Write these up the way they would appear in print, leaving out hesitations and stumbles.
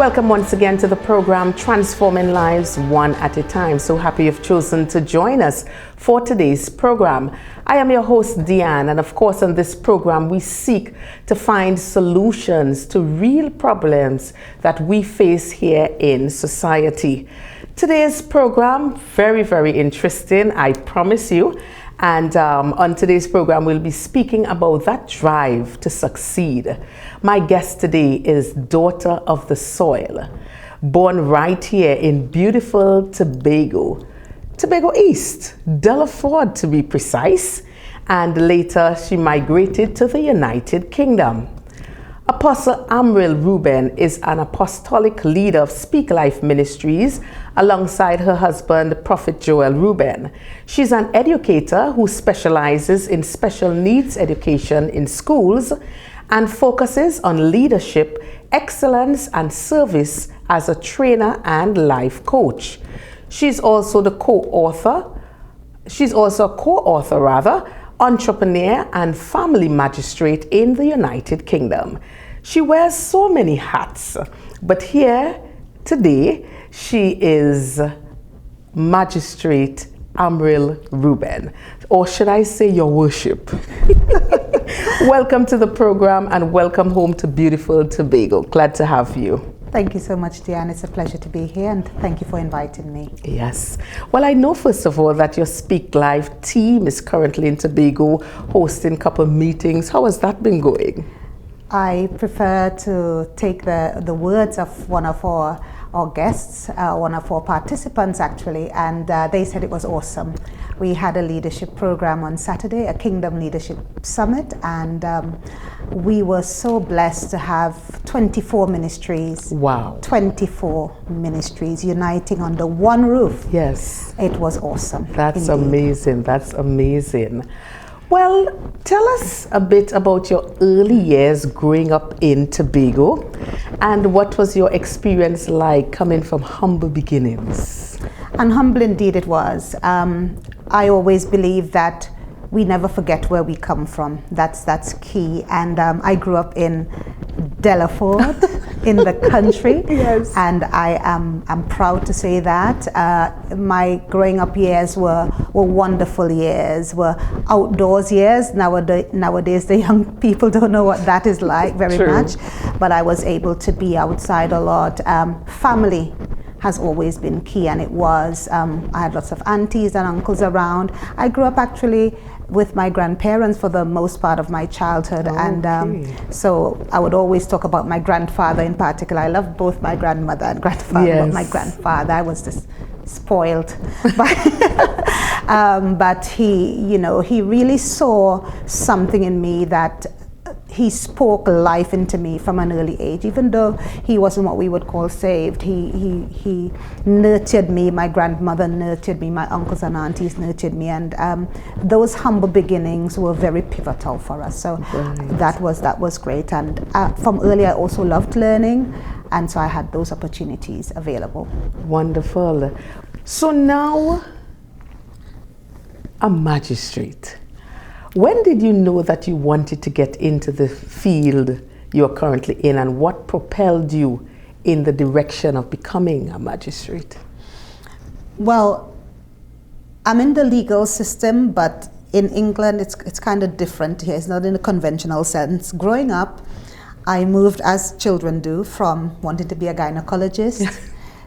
Welcome once again to the program Transforming Lives One at a Time. So happy you've chosen to join us for today's program. I am your host, Deanne, and of course on this program we seek to find solutions to real problems that we face here in society. Today's program, very interesting, I promise you. And on today's program, we'll be speaking about that drive to succeed. My guest today is Daughter of the Soil, born right here in beautiful Tobago East, Delaford to be precise, and later she migrated to the United Kingdom. Apostle Amriel Reuben is an apostolic leader of Speak Life Ministries alongside her husband, Prophet Joel Reuben. She's an educator who specializes in special needs education in schools and focuses on leadership, excellence, and service as a trainer and life coach. She's also a co-author, entrepreneur and family magistrate in the United Kingdom. She wears so many hats, but here today she is Magistrate Amriel Reuben, or should I say your worship. Welcome to the program and welcome home to beautiful Tobago. Glad to have you. Thank you so much, Diane. It's a pleasure to be here, and thank you for inviting me. Yes. Well, I know, first of all, that your Speak Live team is currently in Tobago hosting a couple of meetings. How has that been going? I prefer to take the words of one of our guests, one of our participants actually, and they said it was awesome. We had a leadership program on Saturday, a Kingdom Leadership Summit, and we were so blessed to have 24 ministries. Wow. 24 ministries uniting under one roof. Yes. It was awesome. That's indeed. amazing. That's amazing. Well, tell us a bit about your early years growing up in Tobago, and what was your experience like coming from humble beginnings? And humble indeed it was. I always believe that we never forget where we come from. That's key. And I grew up in Delaford, in the country. Yes. And I'm proud to say that. My growing up years were wonderful years, were outdoors years. Nowadays the young people don't know what that is like very True. much. But I was able to be outside a lot. Family has always been key, and it was. I had lots of aunties and uncles around. I grew up actually with my grandparents for the most part of my childhood. Okay. And so I would always talk about my grandfather in particular. I loved both my grandmother and grandfather, Yes. but my grandfather, I was just spoiled. But he really saw something in me that he spoke life into me from an early age. Even though he wasn't what we would call saved, he nurtured me. My grandmother nurtured me. My uncles and aunties nurtured me, and those humble beginnings were very pivotal for us. So Right. that was great. And from early, I also loved learning, and so I had those opportunities available. Wonderful. So now, a magistrate. When did you know that you wanted to get into the field you're currently in, and what propelled you in the direction of becoming a magistrate? Well, I'm in the legal system, but in England it's kind of different here. It's not in a conventional sense. Growing up, I moved, as children do, from wanting to be a gynecologist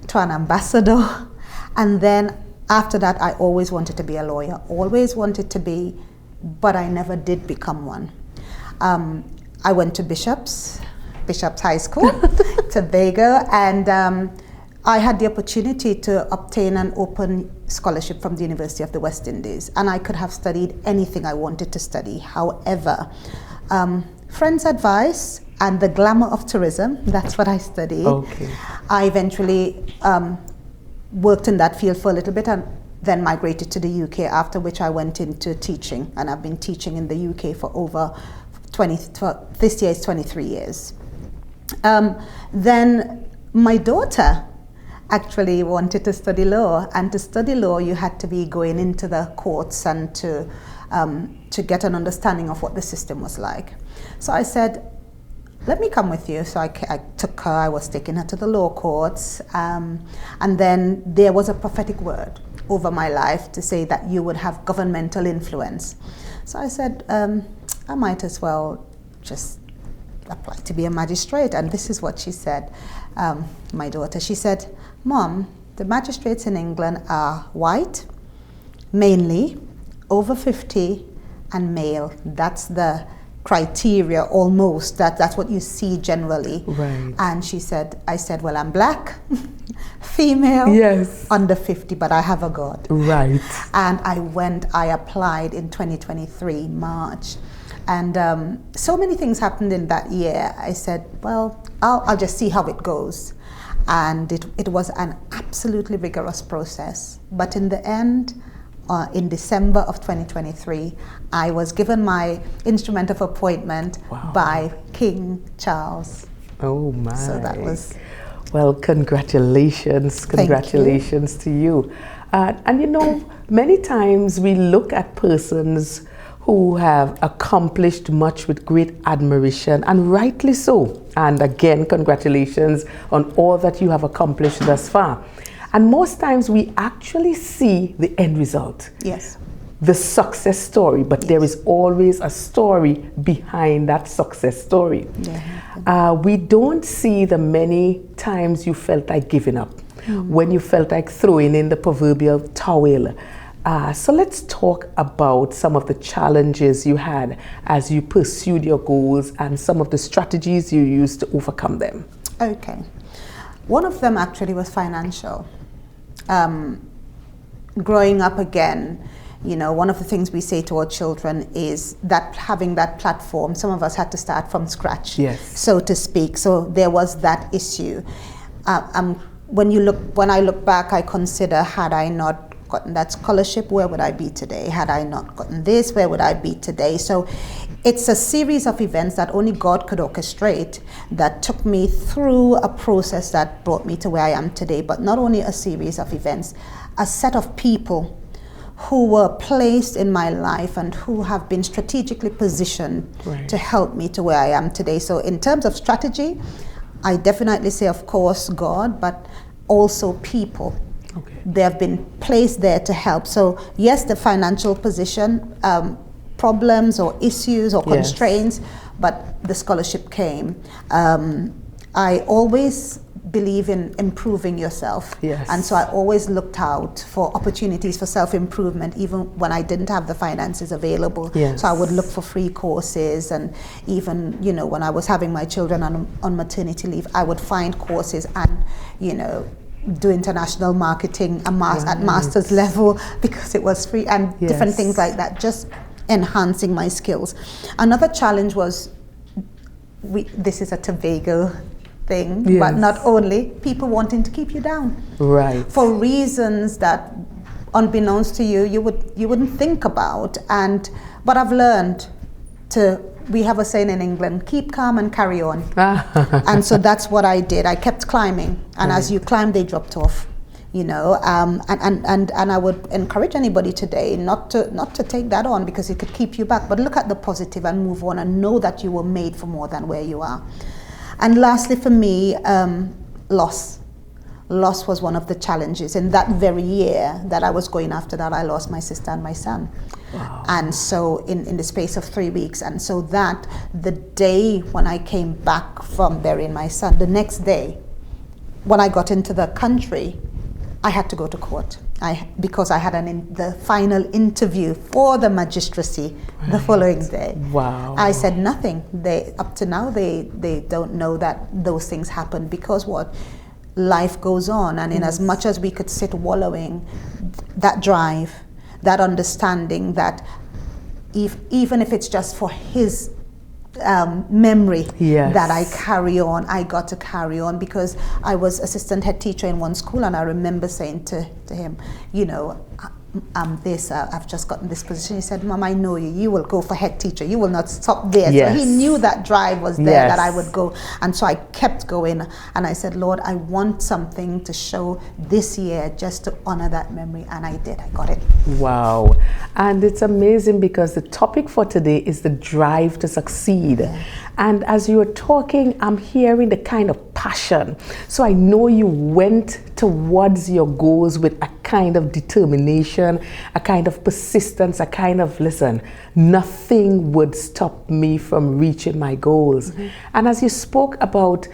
to an ambassador, and then after that I always wanted to be a lawyer, always wanted to be, but I never did become one. I went to Bishop's High School, Tobago, and I had the opportunity to obtain an open scholarship from the University of the West Indies, and I could have studied anything I wanted to study. However, friends' advice and the glamour of tourism, that's what I studied. Okay. I eventually worked in that field for a little bit, and then migrated to the UK, after which I went into teaching, and I've been teaching in the UK for over this year is 23 years. Then my daughter actually wanted to study law, and to study law you had to be going into the courts and to get an understanding of what the system was like. So I said, let me come with you. So I took her, I was taking her to the law courts. And then there was a prophetic word over my life to say that you would have governmental influence. So I said, I might as well just apply to be a magistrate. And this is what she said, my daughter. She said, Mom, the magistrates in England are white, mainly, over 50, and male. That's the criteria almost. That's what you see generally. Right. And I said, well, I'm black, female, yes, under 50, but I have a God. Right. And I applied in 2023, March. And so many things happened in that year. I said, well, I'll just see how it goes. And it was an absolutely rigorous process. But in the end, in December of 2023, I was given my instrument of appointment by King Charles. Oh my. So that was... Well, congratulations to you. And you know, many times we look at persons who have accomplished much with great admiration, and rightly so. And again, congratulations on all that you have accomplished thus far. And most times we actually see the end result. Yes. The success story, but there is always a story behind that success story. Yeah. We don't see the many times you felt like giving up, when you felt like throwing in the proverbial towel. So let's talk about some of the challenges you had as you pursued your goals and some of the strategies you used to overcome them. Okay. One of them actually was financial. Growing up again, you know, one of the things we say to our children is that having that platform, some of us had to start from scratch, so to speak. So there was that issue. When I look back, I consider, had I not gotten that scholarship, where would I be today? Had I not gotten this, where would I be today? So it's a series of events that only God could orchestrate that took me through a process that brought me to where I am today. But not only a series of events, a set of people who were placed in my life and who have been strategically positioned to help me to where I am today. So in terms of strategy, I definitely say, of course, God, but also people. Okay. They have been placed there to help. So yes, the financial position, problems or issues or constraints, but the scholarship came. I always believe in improving yourself. And so I always looked out for opportunities for self-improvement, even when I didn't have the finances available. So I would look for free courses, and even, you know, when I was having my children on maternity leave, I would find courses and, you know, do international marketing at master's level because it was free, and different things like that, just enhancing my skills. Another challenge was, this is a Tobago thing, but not only, people wanting to keep you down. For reasons that, unbeknownst to you, you wouldn't think about. But I've learned we have a saying in England, keep calm and carry on. And so that's what I did. I kept climbing, and as you climb, they dropped off. You know, and I would encourage anybody today not to take that on, because it could keep you back. But look at the positive and move on, and know that you were made for more than where you are. And lastly, for me, loss. Loss was one of the challenges. In that very year that I was going after that, I lost my sister and my son. And so in the space of 3 weeks. And so that the day when I came back from burying my son, the next day, when I got into the country, I had to go to court because I had the final interview for the magistracy the following day. I said nothing. Up to now, they don't know that those things happen, because what? Life goes on, and in as much as we could sit wallowing, that drive, that understanding that even if it's just for his memory that I carry on, I got to carry on, because I was assistant head teacher in one school, and I remember saying to him, you know, I've just gotten this position. He said, Mom, I know you. You will go for head teacher. You will not stop there. Yes. So he knew that drive was there, Yes. that I would go. And so I kept going. And I said, Lord, I want something to show this year just to honor that memory. And I did. I got it. Wow. And it's amazing because the topic for today is the drive to succeed. Yeah. And as you were talking, I'm hearing the kind of passion. So I know you went towards your goals with a kind of determination, a kind of persistence, a kind of, listen, nothing would stop me from reaching my goals. Mm-hmm. And as you spoke about,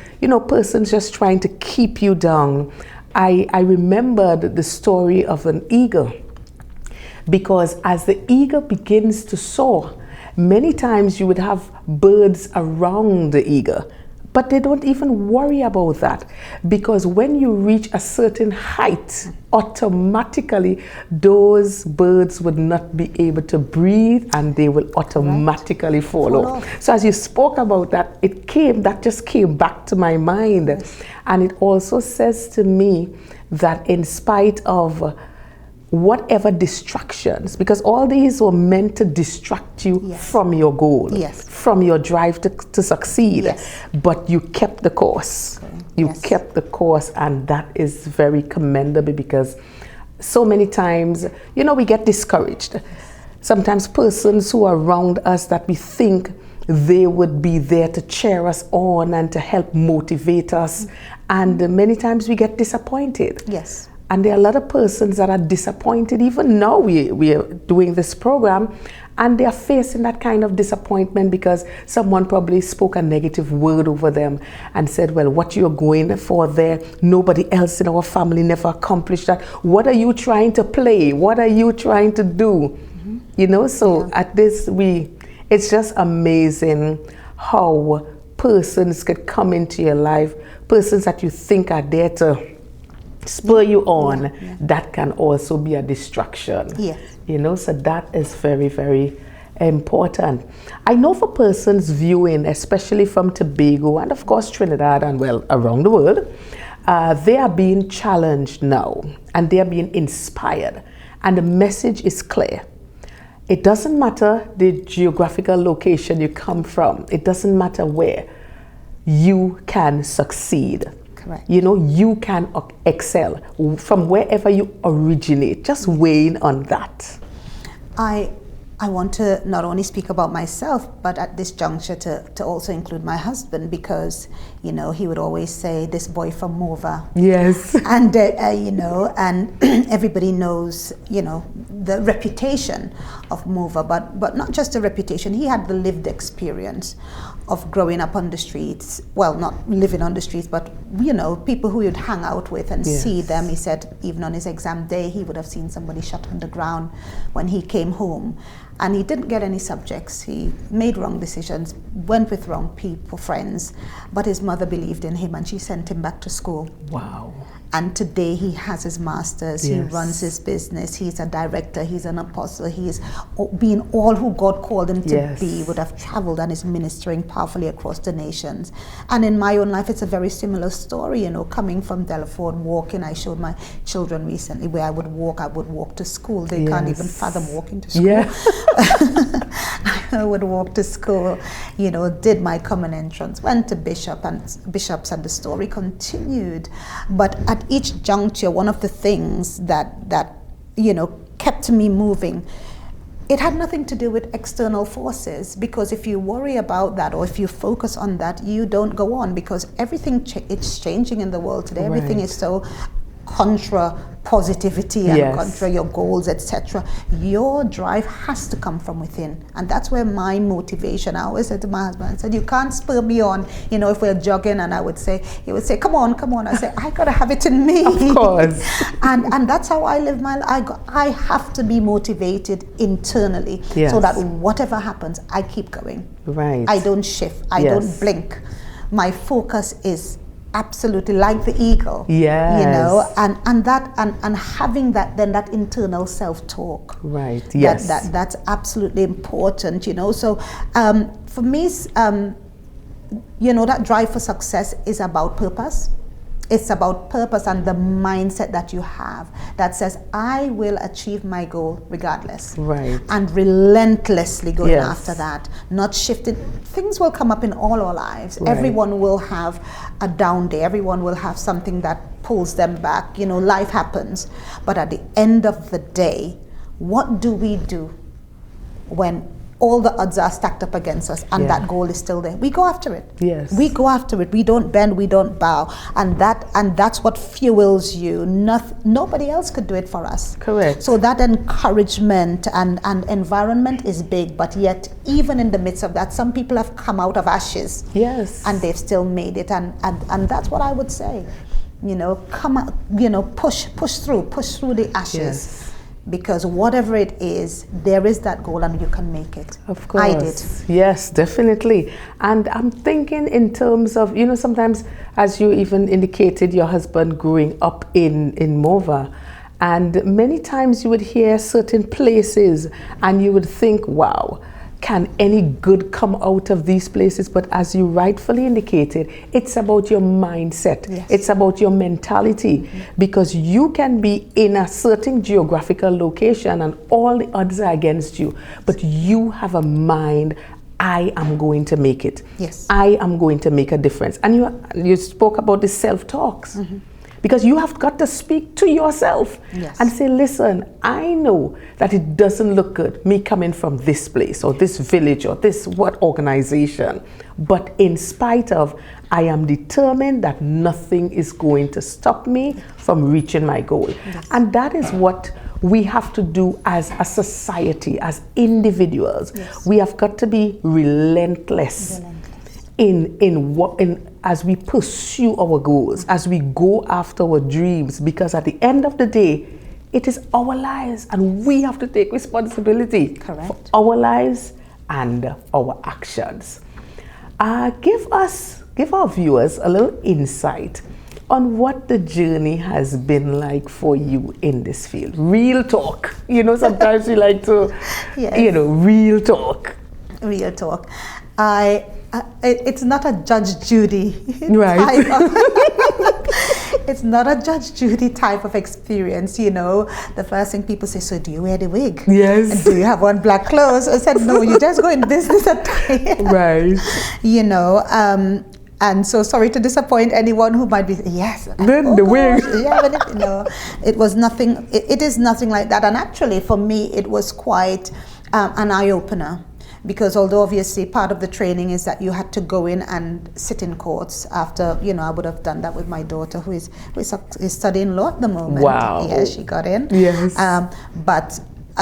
persons just trying to keep you down, I remembered the story of an eagle. Because as the eagle begins to soar, many times you would have birds around the eagle, but they don't even worry about that, because when you reach a certain height, automatically those birds would not be able to breathe and they will automatically fall off. So as you spoke about that, that just came back to my mind. Yes. And it also says to me that in spite of whatever distractions, because all these were meant to distract you yes. from your goal, yes. from your drive to succeed, yes. but you kept the course. Okay. You yes. kept the course, and that is very commendable, because so many times, we get discouraged. Sometimes persons who are around us that we think they would be there to cheer us on and to help motivate us, and many times we get disappointed. Yes. And there are a lot of persons that are disappointed. Even now we are doing this program, and they are facing that kind of disappointment because someone probably spoke a negative word over them and said, well, what you're going for there, nobody else in our family never accomplished that. What are you trying to play? What are you trying to do? Mm-hmm. So yeah. At this, it's just amazing how persons could come into your life, persons that you think are there to spur you on, that can also be a distraction. Yes. So that is very, very important. I know for persons viewing, especially from Tobago and of course Trinidad and around the world, they are being challenged now and they are being inspired, and the message is clear. It doesn't matter the geographical location you come from. It doesn't matter where. You can succeed. Correct. You can excel from wherever you originate. Just weighing on that. I want to not only speak about myself, but at this juncture to also include my husband, because, he would always say, this boy from Mova. Yes. And, and everybody knows, the reputation of Mova, but not just the reputation. He had the lived experience of growing up on the streets. Well, not living on the streets, but, people who you'd hang out with and yes. see them. He said even on his exam day, he would have seen somebody shot on the ground when he came home. And he didn't get any subjects. He made wrong decisions, went with wrong people, friends, but his mother believed in him and she sent him back to school. Wow. And today he has his master's, yes. he runs his business, he's a director, he's an apostle, he's being all who God called him to yes. be, would have traveled and is ministering powerfully across the nations. And in my own life, it's a very similar story, coming from Delaford, walking. I showed my children recently where I would walk to school. They yes. can't even fathom walking to school. Yeah. I would walk to school, did my common entrance, went to bishops, and the story continued. But at each juncture, one of the things that kept me moving, it had nothing to do with external forces, because if you worry about that or if you focus on that, you don't go on, because everything it's changing in the world today. Right. Everything is so contra positivity and yes. contra your goals, etc. Your drive has to come from within, and that's where my motivation. I always said to my husband, I said, you can't spur me on. If we're jogging and he would say, come on. I say, I gotta have it in me. Of course. and that's how I live my life. I have to be motivated internally, yes. so that whatever happens, I keep going. Right. I don't shift. I yes. don't blink. My focus is absolutely like the eagle. Yes. And having that internal self-talk. Right. Yes. That's absolutely important. So for me, that drive for success is about purpose. It's about purpose and the mindset that you have that says, I will achieve my goal regardless. Right. And relentlessly going Yes. after that, not shifting. Things will come up in all our lives. Right. Everyone will have a down day. Everyone will have something that pulls them back. You know, life happens. But at the end of the day, what do we do when all the odds are stacked up against us and Yeah. that goal is still there? We go after it. Yes. We go after it. We don't bend, we don't bow. And that's what fuels you. Nobody else could do it for us. Correct. So that encouragement and environment is big, but yet even in the midst of that, some people have come out of ashes. Yes. And they've still made it, and that's what I would say. You know, come out, you know, push through the ashes. Yes. Because whatever it is, there is that goal and you can make it. Of course. I did. Yes, definitely. And I'm thinking in terms of, you know, sometimes, as you even indicated, your husband growing up in Mova, and many times you would hear certain places and you would think, wow, can any good come out of these places? But as you rightfully indicated, it's about your mindset. Yes. It's about your mentality, because you can be in a certain geographical location and all the odds are against you, but you have a mind, I am going to make it. Yes. I am going to make a difference. And you spoke about the self-talks. Because you have got to speak to yourself. Yes. And say, listen, I know that it doesn't look good, me coming from this place or this village or this what organization. But in spite of, I am determined that nothing is going to stop me from reaching my goal. Yes. And that is what we have to do as a society, as individuals. Yes. We have got to be relentless. As we pursue our goals, as we go after our dreams, because at the end of the day, it is our lives and we have to take responsibility. Correct. For our lives and our actions. Give our viewers a little insight on what the journey has been like for you in this field. Real talk. You know, sometimes we like to, Yes. you know, real talk. Real talk. It's not a Judge Judy Right. type of it's not a Judge Judy type of experience, you know. The first thing people say, so do you wear the wig? Yes. And do you have on black clothes? I said, no, you just go in business attire. Right. You know, and so sorry to disappoint anyone who might be, yes. Then the wig. Yeah, but it was nothing, it is nothing like that. And actually for me, it was quite an eye-opener. Because although obviously part of the training is that you had to go in and sit in courts after, you know, I would have done that with my daughter who is studying law at the moment. Wow. Yeah, she got in. Yes. But,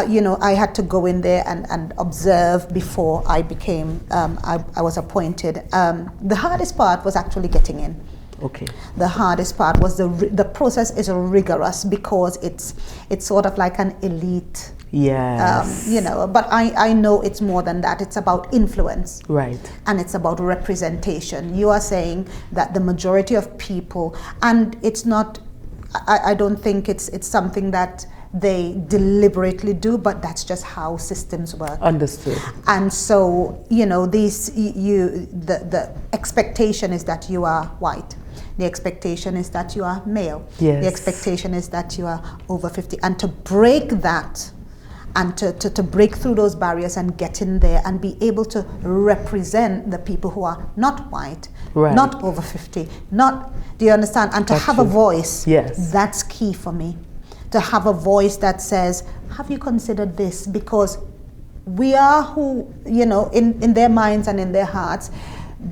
you know, I had to go in there and observe before I became, I was appointed. The hardest part was actually getting in. Okay. The hardest part was the process is rigorous because it's sort of like an elite. Yes. You know, but I know it's more than that. It's about influence. Right. And it's about representation. You are saying that the majority of people, and it's not, I don't think it's something that they deliberately do, but that's just how systems work. Understood. And so, you know, the expectation is that you are white. The expectation is that you are male. Yes. The expectation is that you are over 50. And to break that, and to break through those barriers and get in there and be able to represent the people who are not white, Right. not over 50, do you understand? And to have a voice, Yes. that's key for me. To have a voice that says, have you considered this? Because we are who, you know, in their minds and in their hearts,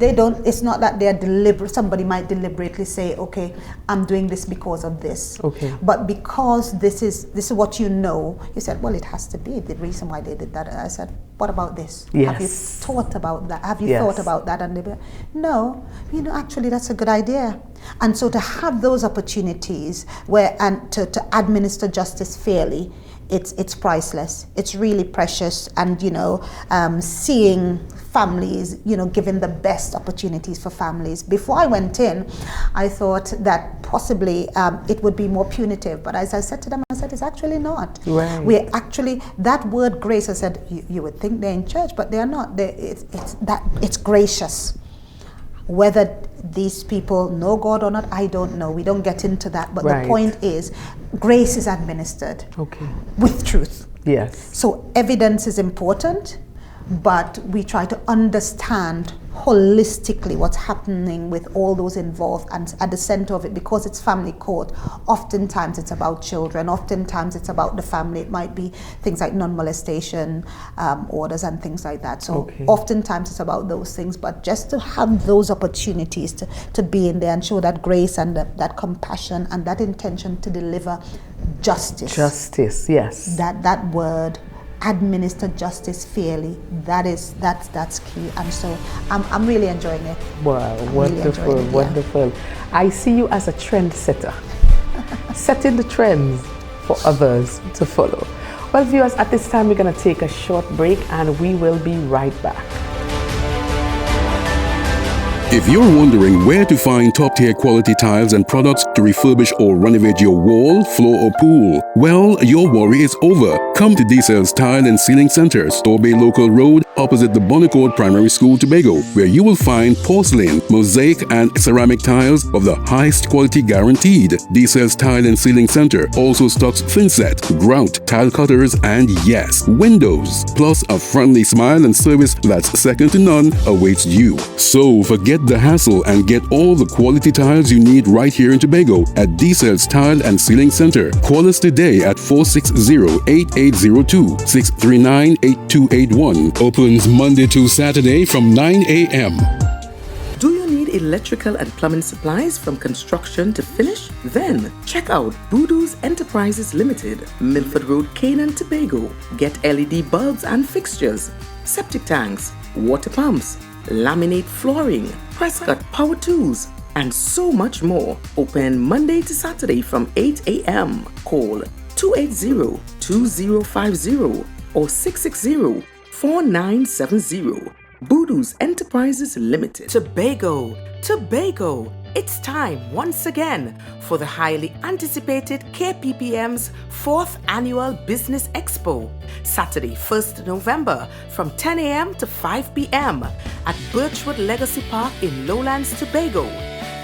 it's not that they're deliberate. Somebody might deliberately say, okay, I'm doing this because of this. Okay. But because this is what you know, you said, well, it has to be the reason why they did that. And I said, what about this? Yes. Have you thought about that? Have you Yes. thought about that? And they be, no, you know, actually that's a good idea. And so to have those opportunities and to administer justice fairly, it's priceless. It's really precious. And, you know, seeing families, you know, given the best opportunities for families. Before I went in, I thought that possibly it would be more punitive. But as I said to them, I said, it's actually not. Right. We're actually, that word grace, I said, you would think they're in church, but they are not. It's gracious. Whether these people know God or not, I don't know. We don't get into that. But Right. the point is, grace is administered Okay. with truth. Yes. So evidence is important, but we try to understand holistically what's happening with all those involved, and at the center of it, because it's family court, oftentimes it's about children, oftentimes it's about the family. It might be things like non-molestation orders and things like that. So Okay. oftentimes it's about those things, but just to have those opportunities to be in there and show that grace and that compassion and that intention to deliver justice. Justice, yes. That word, administer justice fairly, that's key. And so I'm really enjoying it. Wow, really wonderful, enjoying it, yeah. wonderful. I see you as a trendsetter, setting the trends for others to follow. Well, viewers, at this time we're going to take a short break and we will be right back. If you're wondering where to find top-tier quality tiles and products to refurbish or renovate your wall, floor, or pool, well, your worry is over. Come to D-Cells Tile and Ceiling Center, Store Bay Local Road, opposite the Bonnecourt Primary School, Tobago, where you will find porcelain, mosaic, and ceramic tiles of the highest quality guaranteed. D-Cells Tile and Ceiling Center also stocks thinset, grout, tile cutters, and yes, windows. Plus, a friendly smile and service that's second to none awaits you. So forget the hassle and get all the quality tiles you need right here in Tobago at D-Cells Tile and Ceiling Center. Call us today at 460-8802, 639-8281. Opens Monday to Saturday from 9 a.m. Do you need electrical and plumbing supplies from construction to finish? Then check out Voodoo's Enterprises Limited, Milford Road, Canaan, Tobago. Get LED bulbs and fixtures, septic tanks, water pumps, laminate flooring, Prescott power tools, and so much more. Open Monday to Saturday from 8 a.m. Call 280-2050 or 660-4970. Voodoo's Enterprises Limited. Tobago, Tobago. It's time once again for the highly anticipated KPPM's 4th Annual Business Expo, Saturday, 1st November from 10 a.m. to 5 p.m. at Birchwood Legacy Park in Lowlands, Tobago.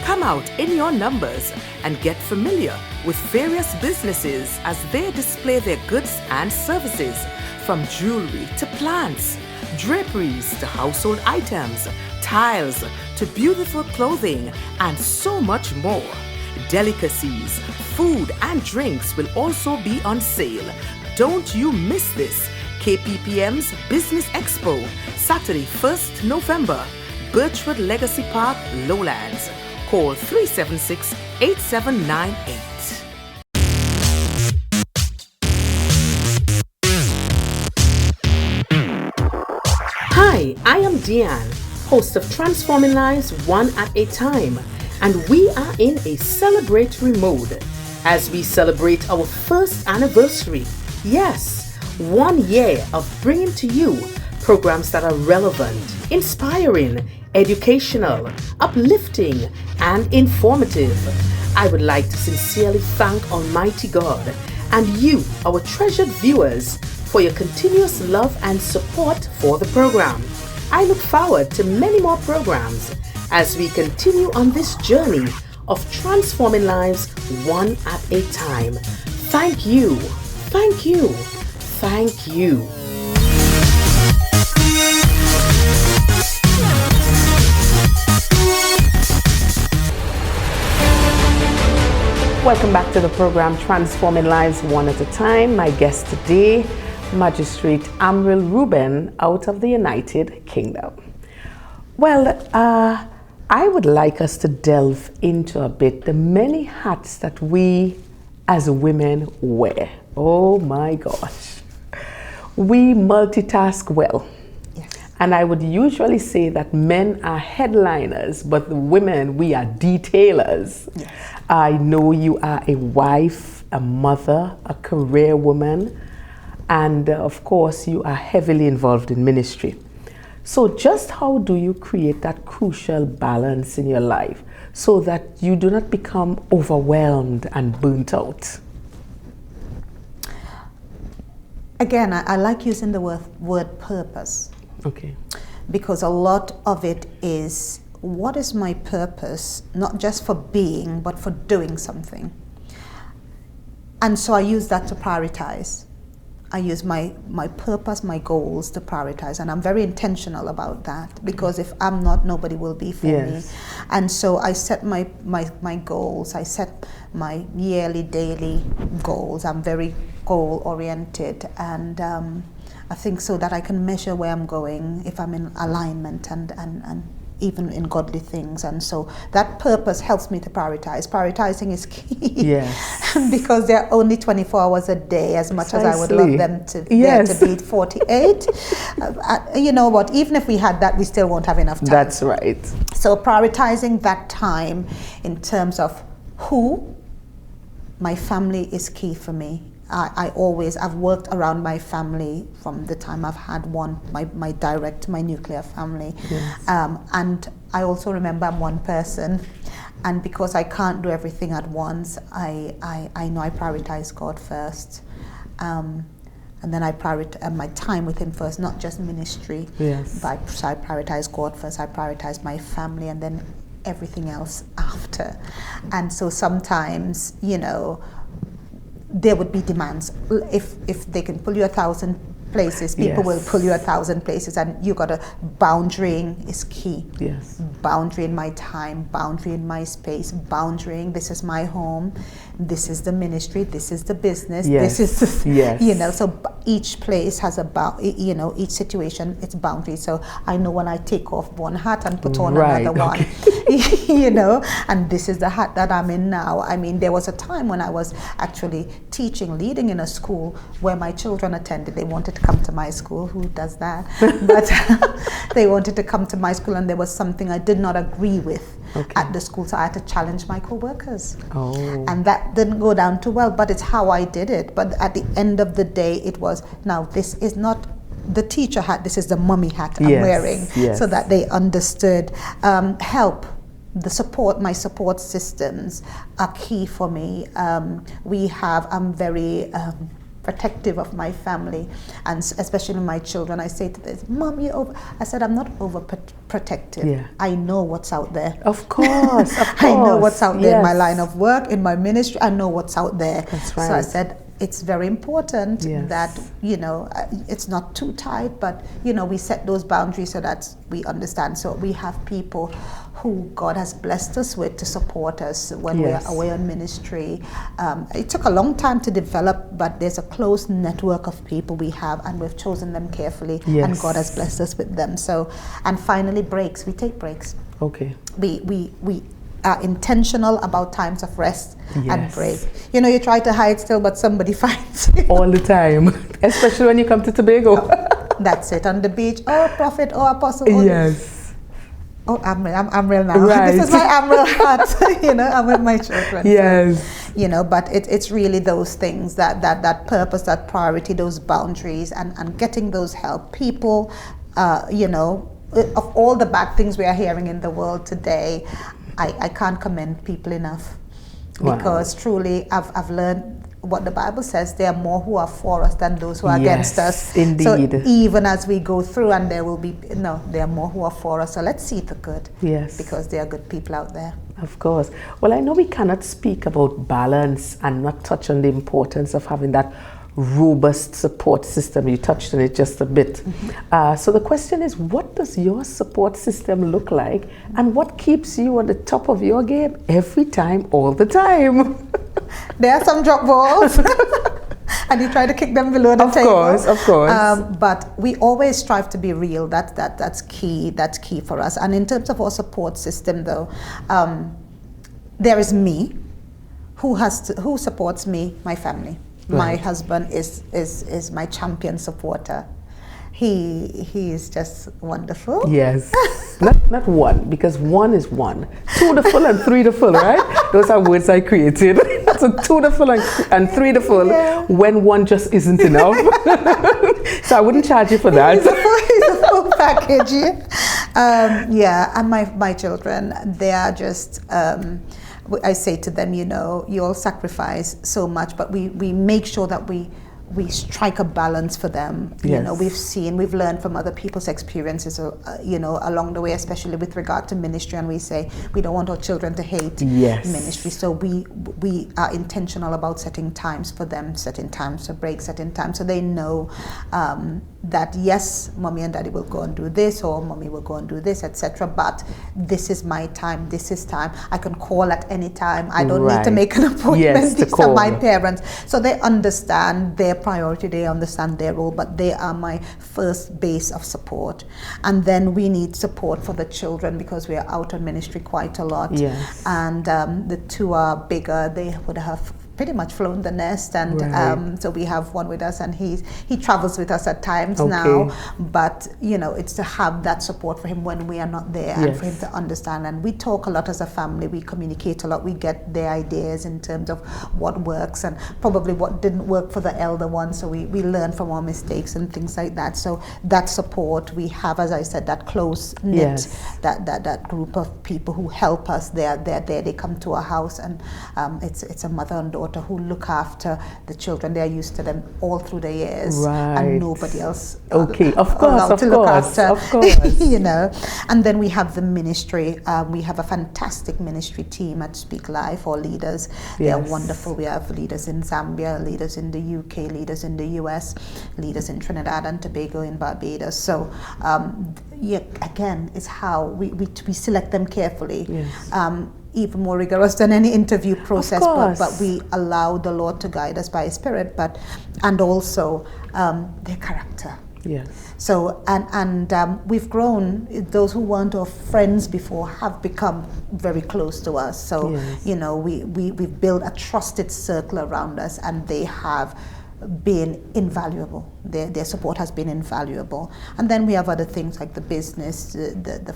Come out in your numbers and get familiar with various businesses as they display their goods and services, from jewelry to plants, draperies to household items, tiles to beautiful clothing, and so much more. Delicacies, food, and drinks will also be on sale. Don't you miss this. KPPM's Business Expo, Saturday, 1st November, Birchwood Legacy Park, Lowlands. Call 376-8798. Hi, I am Deanne, host of Transforming Lives One at a Time, and we are in a celebratory mode as we celebrate our 1st anniversary. Yes, 1 year of bringing to you programs that are relevant, inspiring, educational, uplifting, and informative. I would like to sincerely thank Almighty God and you, our treasured viewers, for your continuous love and support for the program. I look forward to many more programs as we continue on this journey of transforming lives one at a time. Thank you, thank you, thank you. Welcome back to the program Transforming Lives One at a Time. My guest today, Magistrate Amril Reuben out of the United Kingdom. Well, I would like us to delve into a bit the many hats that we as women wear. Oh my gosh. We multitask well. Yes. And I would usually say that men are headliners, but the women, we are detailers. Yes. I know you are a wife, a mother, a career woman, and of course you are heavily involved in ministry. So just how do you create that crucial balance in your life so that you do not become overwhelmed and burnt out? Again, I like using the word purpose. Okay. Because a lot of it is what is my purpose, not just for being, but for doing something. And so I use that to prioritize. I use my purpose, my goals to prioritize, and I'm very intentional about that, because if I'm not, nobody will be for me. And so I set my goals, I set my yearly, daily goals. I'm very goal oriented, and I think so that I can measure where I'm going, if I'm in alignment and even in godly things. And so that purpose helps me to prioritize. Prioritizing is key. Yes. Because there are only 24 hours a day, as much as I would Precisely. love them to, Yes. to be 48. You know what, even if we had that, we still won't have enough time. That's right. So prioritizing that time in terms of who, my family is key for me. I've worked around my family from the time I've had my nuclear family. Yes. And I also remember I'm one person, and because I can't do everything at once, I know I prioritize God first. And then I prioritize my time with Him first, not just ministry. Yes. So I prioritize God first, I prioritize my family, and then everything else after. And so sometimes, there would be demands. If they can pull you 1,000 places, people will pull you 1,000 places, and you got boundarying is key. Yes. Boundary in my time, boundary in my space, boundarying, this is my home, this is the ministry, this is the business, Yes. this is the, Yes. so each place has each situation, it's boundary. So I know when I take off one hat and put on another one, and this is the hat that I'm in now. I mean, there was a time when I was actually leading in a school where my children attended. They wanted to come to my school. Who does that? But they wanted to come to my school, and there was something I did not agree with at the school, so I had to challenge my co-workers. And that didn't go down too well, but it's how I did it. But at the end of the day, it was, now this is not the teacher hat, this is the mommy hat I'm wearing, so that they understood. Help. My support systems are key for me. I'm very protective of my family, and especially my children. I say to them, Mom, I said, I'm not overprotective. Yeah. I know what's out there. Of course. I know what's out there in my Yes. line of work, in my ministry. I know what's out there. That's right. So I said, it's very important Yes. that, it's not too tight, but, we set those boundaries so that we understand. So we have people who God has blessed us with to support us when we're away on ministry. It took a long time to develop, but there's a close network of people we have, and we've chosen them carefully, and God has blessed us with them. So, and finally, breaks. We take breaks. Okay. We are intentional about times of rest and break. You try to hide still, but somebody finds you. All the time, especially when you come to Tobago. That's it, on the beach. Oh, prophet, oh, apostle. Oh, Yes. Oh, I'm real now. Right. This is my Amril hat. I'm with my children. Yes. But it's really those things, that purpose, that priority, those boundaries, and getting those help. People, of all the bad things we are hearing in the world today, I can't commend people enough, because truly I've learned what the Bible says. There are more who are for us than those who are against us. Indeed. So even as we go through, and there are more who are for us. So let's see the good. Yes. Because there are good people out there. Of course. Well, I know we cannot speak about balance and not touch on the importance of having that robust support system. You touched on it just a bit. So the question is, what does your support system look like, and what keeps you on the top of your game every time, all the time? There are some drop balls, and you try to kick them below the table. Of course. But we always strive to be real. That's key. That's key for us. And in terms of our support system, though, there is me, who supports me, my family. My husband is my champion supporter. He is just wonderful. Yes. not one, because one is one. Two the full and three the full, right? Those are words I created. So two the full and three the full, when one just isn't enough. So I wouldn't charge you for that. He's a full package. And my children, they are just, I say to them, you all sacrifice so much, but we make sure that we we strike a balance for them. You know, we've learned from other people's experiences, you know, along the way, especially with regard to ministry, and we say we don't want our children to hate ministry. So we are intentional about setting times for them, setting times for breaks, setting times so they know that yes, mommy and daddy will go and do this, or mommy will go and do this, etc. But this is my time. This is time. I can call at any time. I don't need to make an appointment. These are my parents. So they understand their priority. They understand their role. But they are my first base of support. And then we need support for the children because we are out on ministry quite a lot. Yes. And the two are bigger. They would have pretty much flown the nest, and so we have one with us, and he travels with us at times now. But you know, it's to have that support for him when we are not there, and for him to understand. And we talk a lot as a family. We communicate a lot. We get their ideas in terms of what works and probably what didn't work for the elder one. So we learn from our mistakes and things like that. So that support we have, as I said, that close knit, that group of people who help us. They're there. They come to our house, and it's a mother and daughter who look after the children. They are used to them all through the years, and nobody else allowed to look after. You know. And then we have the ministry. We have a fantastic ministry team at Speak Life, or leaders. They are wonderful. We have leaders in Zambia, leaders in the UK, leaders in the US, leaders in Trinidad and Tobago, in Barbados. So again, it's how we select them carefully. Even more rigorous than any interview process, but we allow the Lord to guide us by His Spirit, and also their character. Yes. So and we've grown. Those who weren't our friends before have become very close to us. So you know, we've built a trusted circle around us, and they have been invaluable. Their support has been invaluable. And then we have other things like the business, the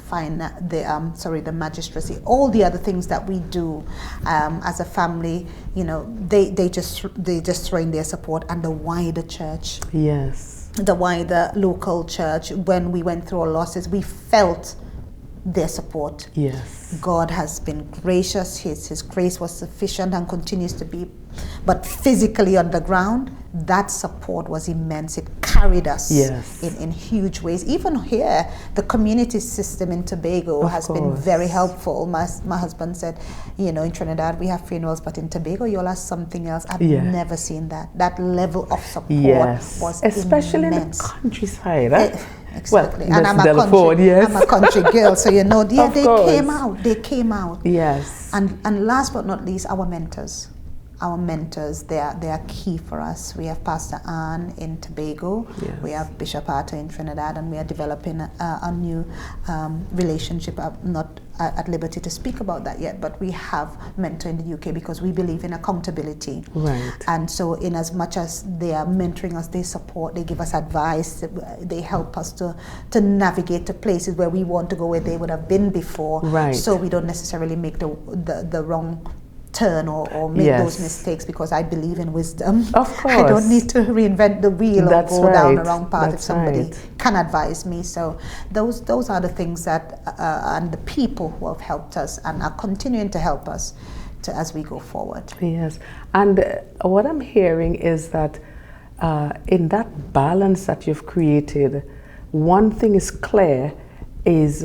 magistracy, all the other things that we do as a family. You know, they just throw in their support, and the wider church. Yes. The wider local church. When we went through our losses, we felt their support. Yes. God has been gracious. His grace was sufficient and continues to be. But physically on the ground, that support was immense. It carried us in huge ways. Even here, the community system in Tobago has been very helpful. My husband said, you know, in Trinidad we have funerals, but in Tobago you all have something else. I've never seen that. That level of support was especially immense. In the countryside. Exactly. Well, and I'm a country girl, so you know, they came out. Yes. And last but not least, our mentors. Our mentors, they are key for us. We have Pastor Ann in Tobago. Yes. We have Bishop Arthur in Trinidad, and we are developing a new relationship. I'm not at liberty to speak about that yet, but we have mentor in the UK because we believe in accountability. Right. And so in as much as they are mentoring us, they support, they give us advice, they help us to navigate to places where we want to go, where they would have been before. Right. So we don't necessarily make the wrong turn or make those mistakes, because I believe in wisdom. Of course. I don't need to reinvent the wheel or go down the wrong path if somebody can advise me. So those are the things that and the people who have helped us and are continuing to help us as we go forward. Yes. And what I'm hearing is that in that balance that you've created, one thing is clear, is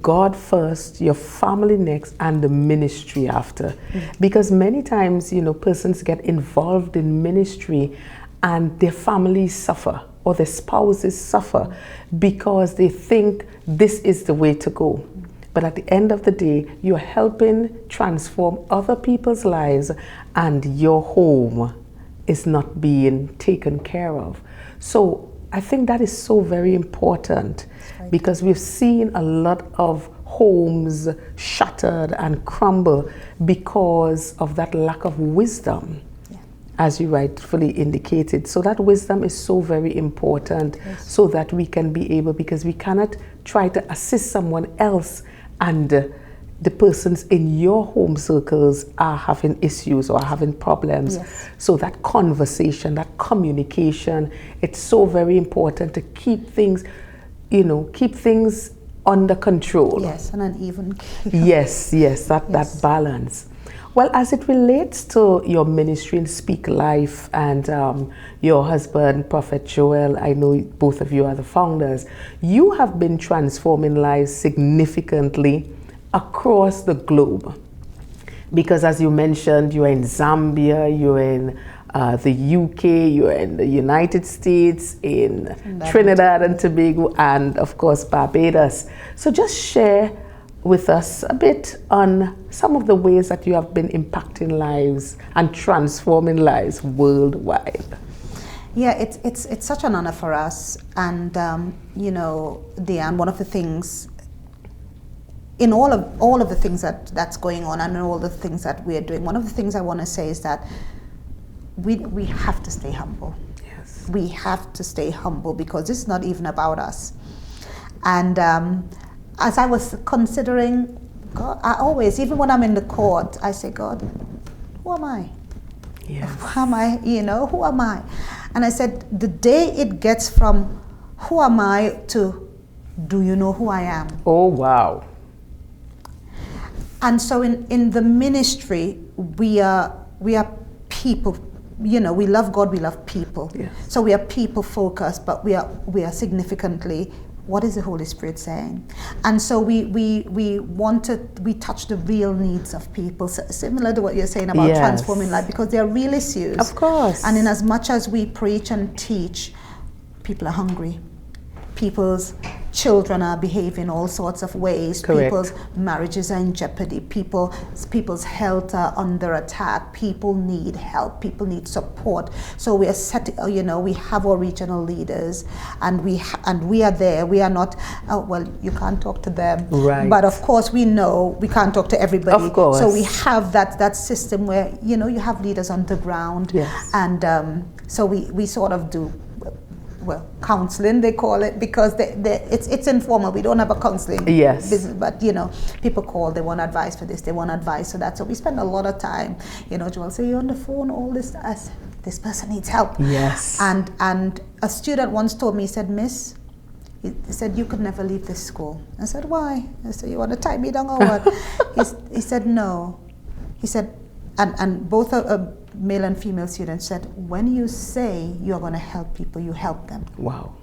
God first, your family next, and the ministry after. Because many times, you know, persons get involved in ministry and their families suffer, or their spouses suffer, because they think this is the way to go. But at the end of the day, you're helping transform other people's lives, and your home is not being taken care of. So I think that is so very important, because we've seen a lot of homes shattered and crumble because of that lack of wisdom, as you rightfully indicated. So that wisdom is so very important, so that we can be able, because we cannot try to assist someone else and the persons in your home circles are having issues or having problems. So that conversation, that communication, it's so very important to keep things, you know, keep things under control. Yes, and an even keel. Yes, that balance. Well, as it relates to your ministry in Speak Life and your husband, Prophet Joel, I know both of you are the founders. You have been transforming lives significantly across the globe. Because as you mentioned, you're in Zambia, you're in the UK, you're in the United States, in Trinidad and Tobago, and of course Barbados. So just share with us a bit on some of the ways that you have been impacting lives and transforming lives worldwide. Yeah, it's such an honor for us, and you know, Deanne, one of the things in all of the things that's going on and all the things that we're doing, one of the things I want to say is that we have to stay humble. Yes. We have to stay humble because this is not even about us. And as I was considering, God, I always, even when I'm in the court, I say, God, who am I? Yes. Who am I? You know, who am I? And I said, the day it gets from who am I to do you know who I am? Oh, wow. And so in the ministry, we are people. You know, we love God, we love people. Yes. So we are people focused, but we are significantly, what is the Holy Spirit saying? And so we touch the real needs of people, similar to what you're saying about Yes. transforming life, because they are real issues. Of course. And in as much as we preach and teach, people are hungry. People's children are behaving all sorts of ways. Correct. People's marriages are in jeopardy. People's health are under attack. People need help. People need support. So we are we have our regional leaders, and we are there. We are not. Oh well, you can't talk to them. Right. But of course, we know we can't talk to everybody. Of course. So we have that system where you have leaders on the ground. Yes. And so we sort of do. Well, counseling they call it, because it's informal. We don't have a counseling Yes. business, but people call, they want advice for this, they want advice for that. So we spend a lot of time. Joel say, you're on the phone, all this. This person needs help. Yes. And a student once told me, he said, Miss, he said, you could never leave this school. I said, why? I said, you want to tie me down or what? He said, no. He said, and both male and female students said, when you say you're going to help people, you help them. Wow.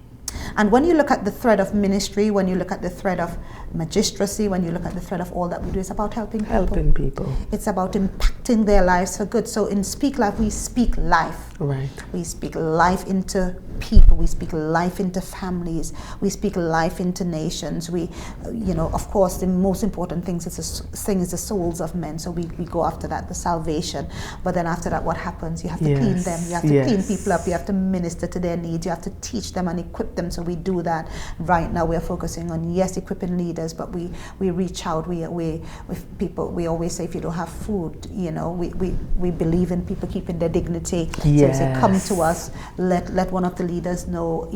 And when you look at the thread of ministry, when you look at the thread of magistracy, when you look at the thread of all that we do, it's about helping people. Helping people. It's about impacting their lives for good. So in Speak Life, we speak life. Right. We speak life into people. We speak life into families. We speak life into nations. We, of course, the most important thing is the souls of men. So we go after that, the salvation. But then after that, what happens? You have to clean them. You have to clean people up. You have to minister to their needs. You have to teach them and equip them. So we do that. Right now, we are focusing on, yes, equipping leaders, but we reach out. We with people. We always say, if you don't have food, we believe in people keeping their dignity. Yes. So we say, come to us. Let one of the leaders know,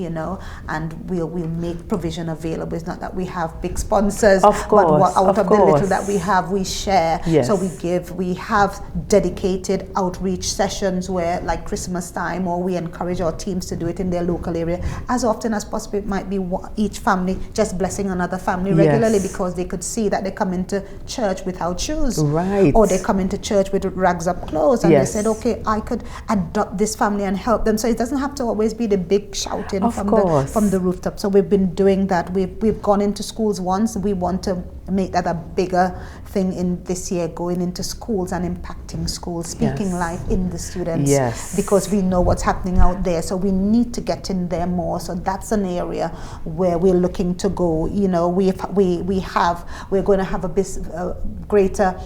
and we'll make provision available. It's not that we have big sponsors, of course, but out of the little that we have, we share. Yes. So we give. We have dedicated outreach sessions where, like Christmas time, or we encourage our teams to do it in their local area as often as possible. It might be each family just blessing another family regularly, Yes. because they could see that they come into church without shoes, Right. or they come into church with rags up clothes, and Yes. they said, okay, I could adopt this family and help them. So it doesn't have to always be the big shouting Of from course. the rooftop. So we've been doing that. We've gone into schools once. We want to make that a bigger thing in this year, going into schools and impacting schools, speaking Yes. life in the students. Yes. Because we know what's happening out there. So we need to get in there more. So that's an area where we're looking to go. We're going to have a greater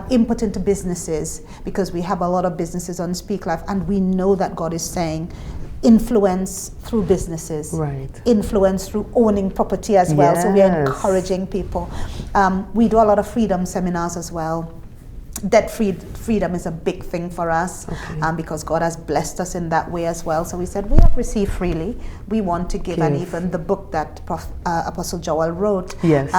input into businesses, because we have a lot of businesses on Speak Life, and we know that God is saying influence through businesses, Right. influence through owning property as well. So we are Yes. encouraging people. We do a lot of freedom seminars as well. Debt freedom is a big thing for us, Okay. because God has blessed us in that way as well. So we said, we have received freely. We want to give. And even the book that Apostle Joel wrote, Yes.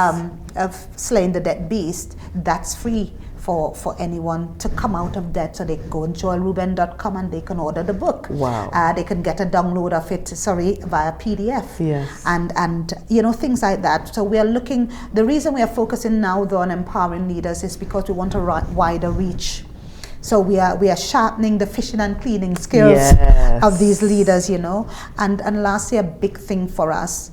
of Slaying the Debt Beast, that's free for anyone to come out of debt. So they can go on joelruben.com and they can order the book. Wow. They can get a download of it, via PDF. Yes. And things like that. So we are looking, the reason we are focusing now though on empowering leaders is because we want a wider reach. So we are sharpening the fishing and cleaning skills Yes. of these leaders, you know. And lastly, a big thing for us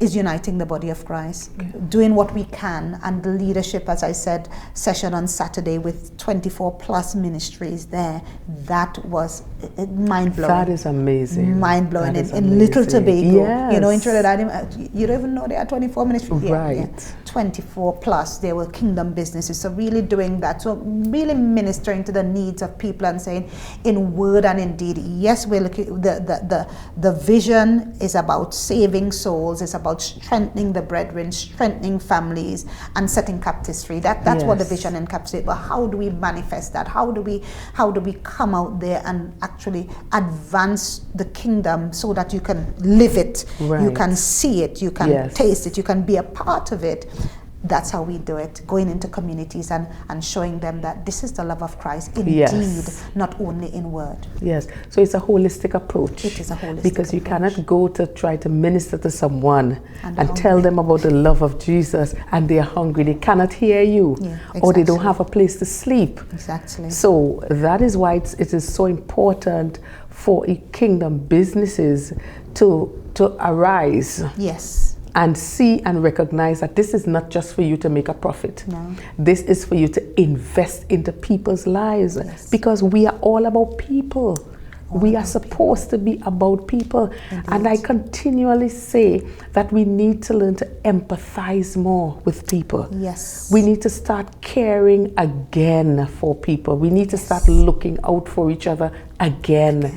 is uniting the body of Christ, doing what we can. And the leadership, as I said, session on Saturday with 24 plus ministries there, that was mind-blowing. That is amazing. Mind-blowing. That is In Little amazing. Tobago, Yes. you know, in Trinidad, you don't even know there are 24 ministries. Right. 24 plus, they were kingdom businesses. So really doing that. So really ministering to the needs of people and saying, in word and in deed, yes, we're looking, the vision is about saving souls, it's about strengthening the brethren, strengthening families, and setting captives free. That's what the Yes. vision encapsulates. But how do we manifest that? How do we come out there and actually advance the kingdom so that you can live it, you Right. can see it, you can Yes. taste it, you can be a part of it? That's how we do it, going into communities and showing them that this is the love of Christ in Yes. deed, not only in word. Yes, so it's a holistic approach. It is a holistic because you approach. cannot go to try to minister to someone And and they're tell hungry. them about the love of Jesus and they are hungry. They cannot hear you, Yeah, or they don't exactly. have a place to sleep. Exactly. So that is why it is so important for kingdom businesses to arise Yes. and see and recognize that this is not just for you to make a profit. No. This is for you to invest into people's lives, Yes. because we are all about people. We are supposed to be about people. And I continually say that we need to learn to empathize more with people. Yes. We need to start caring again for people. We need to start looking out for each other again.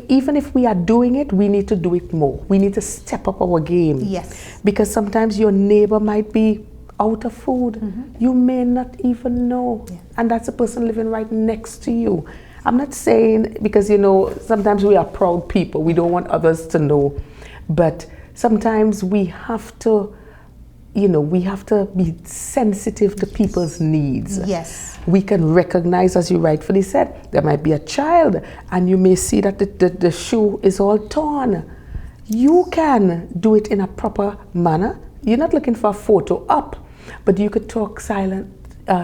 Even if we are doing it, we need to do it more. We need to step up our game. Yes. Because sometimes your neighbor might be out of food. You may not even know. Yeah. And that's a person living right next to you. I'm not saying, because you know, sometimes we are proud people. We don't want others to know. But sometimes we have to, we have to be sensitive to people's needs. Yes. We can recognize, as you rightfully said, there might be a child and you may see that the shoe is all torn. You can do it in a proper manner. You're not looking for a photo up, but you could talk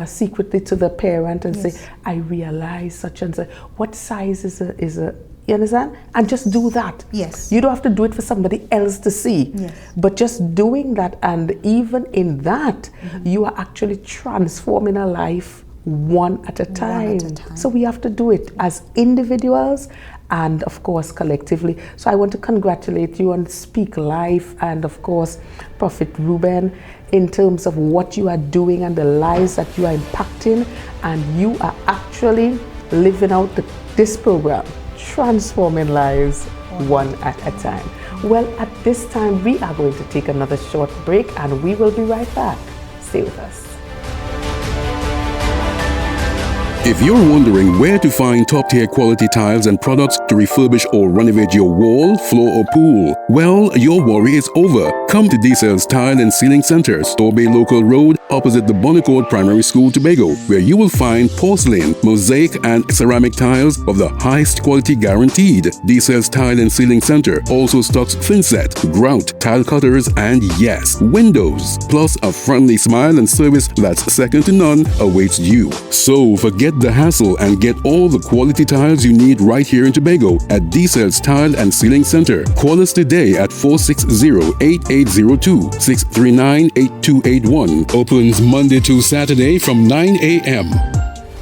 secretly to the parent and say, I realize such and such. What size is a you understand? And just do that. Yes. You don't have to do it for somebody else to see. Yes. But just doing that, and even in that, you are actually transforming a life one at a time. So we have to do it as individuals and of course collectively. So I want to congratulate you on Speak Life and of course Prophet Ruben in terms of what you are doing and the lives that you are impacting, and you are actually living out this program, transforming lives one at a time. Well, at this time we are going to take another short break and we will be right back. Stay with us. If you're wondering where to find top-tier quality tiles and products to refurbish or renovate your wall, floor or pool, well, your worry is over. Come to D-Cells Tile and Ceiling Center, Store Bay Local Road, opposite the Bonnecourt Primary School, Tobago, where you will find porcelain, mosaic and ceramic tiles of the highest quality guaranteed. D-Cells Tile and Ceiling Center also stocks thinset, grout, tile cutters, and yes, windows. Plus a friendly smile and service that's second to none awaits you. So forget the hassle and get all the quality tiles you need right here in Tobago at D-Cells Tile and Ceiling Center. Call us today at 460-8802, 639-8281. Opens Monday to Saturday from 9 a.m.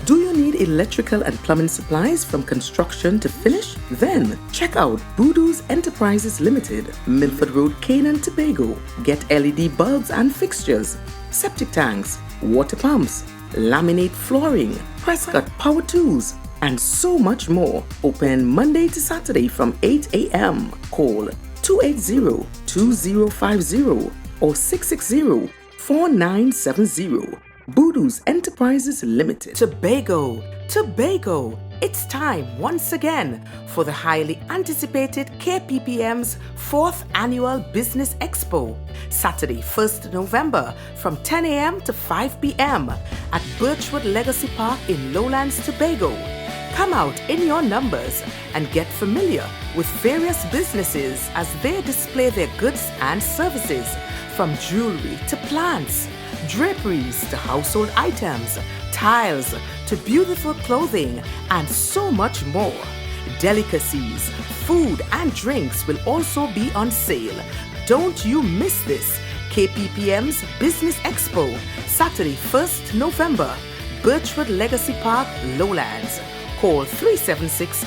Do you need electrical and plumbing supplies from construction to finish? Then check out Boodoo's Enterprises Limited, Milford Road, Canaan, Tobago. Get LED bulbs and fixtures, septic tanks, water pumps, laminate flooring, Prescott power tools, and so much more. Open Monday to Saturday from 8 a.m. Call 280-2050 or 660-4970. Boodoo's Enterprises Limited. Tobago. It's time once again for the highly anticipated KPPM's 4th Annual Business Expo, Saturday, 1st November from 10 a.m. to 5 p.m. at Birchwood Legacy Park in Lowlands, Tobago. Come out in your numbers and get familiar with various businesses as they display their goods and services, from jewelry to plants, draperies to household items, tiles to beautiful clothing and so much more. Delicacies, food and drinks will also be on sale. Don't you miss this. KPPM's Business Expo, Saturday 1st November, Birchwood Legacy Park, Lowlands. Call 376-8798.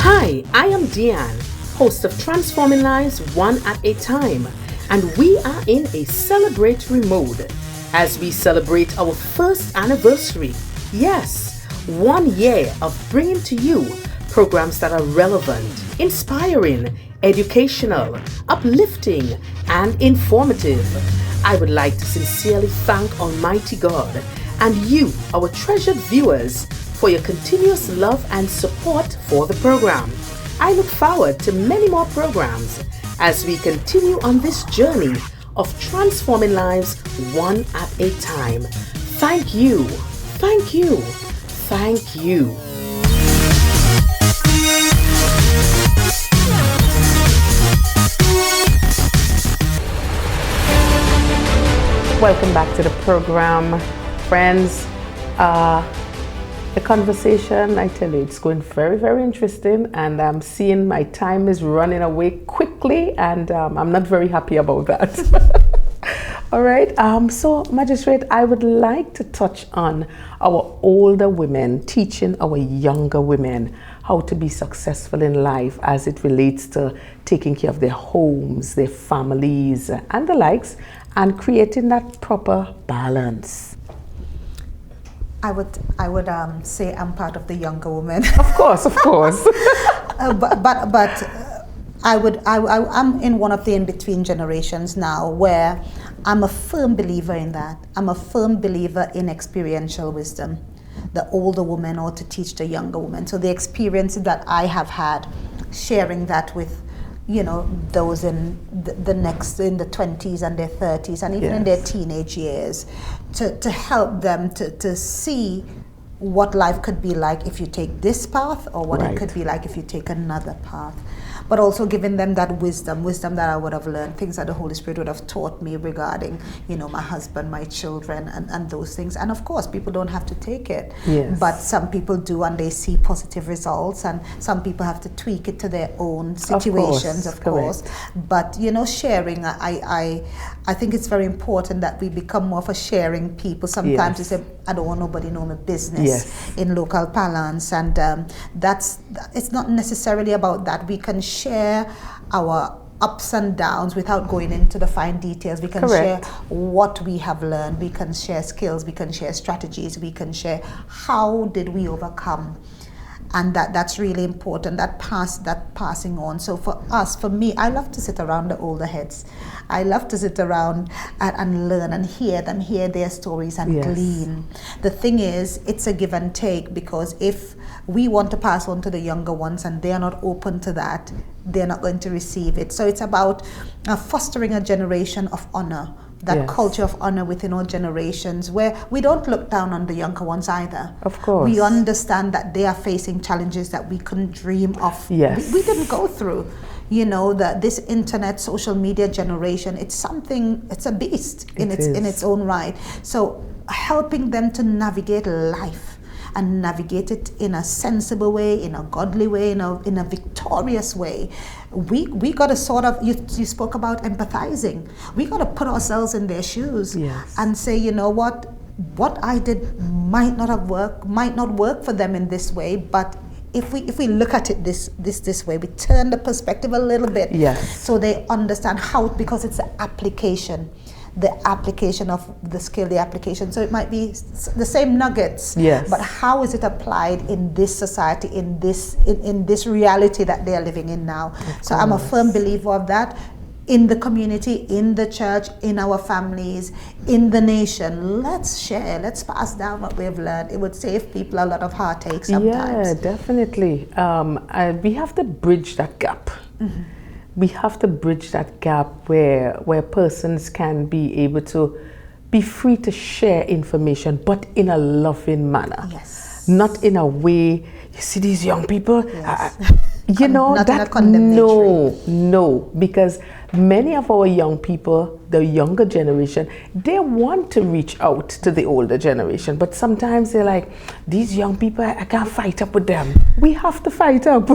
Hi, I am Deanne, host of Transforming Lives One at a Time, and we are in a celebratory mode as we celebrate our first anniversary. Yes, 1 year of bringing to you programs that are relevant, inspiring, educational, uplifting, and informative. I would like to sincerely thank Almighty God and you, our treasured viewers, for your continuous love and support for the program. I look forward to many more programs as we continue on this journey of transforming lives one at a time. Thank you, thank you, thank you. Welcome back to the program, friends. The conversation, I tell you, it's going very, very interesting, and I'm seeing my time is running away quickly, and I'm not very happy about that. All right, so Magistrate, I would like to touch on our older women teaching our younger women how to be successful in life as it relates to taking care of their homes, their families, and the likes, and creating that proper balance. I would say I'm part of the younger women. Of course. I'm in one of the in-between generations now where I'm a firm believer in that. I'm a firm believer in experiential wisdom. The older woman ought to teach the younger woman. So the experiences that I have had, sharing that with those in the next, in the 20s and their 30s and even in their teenage years, to help them to see what life could be like if you take this path, or what it could be like if you take another path. But also giving them that wisdom that I would have learned, things that the Holy Spirit would have taught me regarding, my husband, my children, and those things. And of course, people don't have to take it. Yes. But some people do, and they see positive results, and some people have to tweak it to their own situations, of course. But, sharing, I think it's very important that we become more of a sharing people. Sometimes you say, I don't want nobody know my business in local parlance, and it's not necessarily about that. We can share our ups and downs without going into the fine details. We can share what we have learned. We can share skills. We can share strategies. We can share how did we overcome. And that's really important, that passing on. So for me, I love to sit around the older heads. I love to sit around and learn and hear their stories and glean. The thing is, it's a give and take, because if we want to pass on to the younger ones and they're not open to that, they're not going to receive it. So it's about fostering a generation of honor, that culture of honor within all generations, where we don't look down on the younger ones either. Of course. We understand that they are facing challenges that we couldn't dream of. Yes. We didn't go through. That this internet, social media generation, it's a beast in its own right. So helping them to navigate life and navigate it in a sensible way, in a godly way, in a victorious way. We got to sort of, you spoke about empathizing. We got to put ourselves in their shoes and say, you know what I did might not work for them in this way, but if we look at it this way, we turn the perspective a little bit, so they understand how, because it's the application of the skill, the application. So it might be the same nuggets, but how is it applied in this society, in this reality that they are living in now? So I'm a firm believer of that. In the community, in the church, in our families, in the nation, let's share, let's pass down what we've learned. It would save people a lot of heartache sometimes. Yeah, definitely. We have to bridge that gap. Mm-hmm. We have to bridge that gap where persons can be able to be free to share information, but in a loving manner. Yes. Not in a way, you see these young people, You know, not in a that condemnatory. no, because many of our young people, the younger generation, they want to reach out to the older generation, but sometimes they're like, these young people, I can't fight up with them. We have to fight up.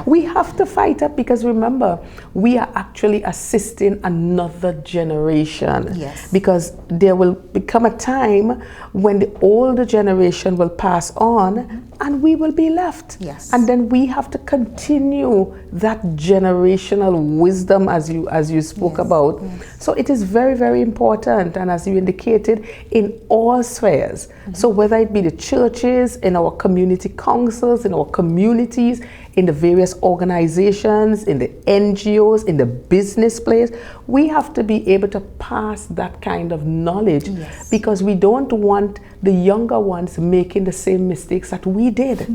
We have to fight up, because remember, we are actually assisting another generation. Yes. Because there will become a time when the older generation will pass on, and we will be left. Yes. And then we have to continue that generational wisdom, as you spoke Yes, about. yes. So it is very, very important, and as you indicated, in all spheres. So whether it be the churches, in our community councils, in our communities, in the various organizations, in the NGOs, in the business place, we have to be able to pass that kind of knowledge. Yes. Because we don't want the younger ones making the same mistakes that we did.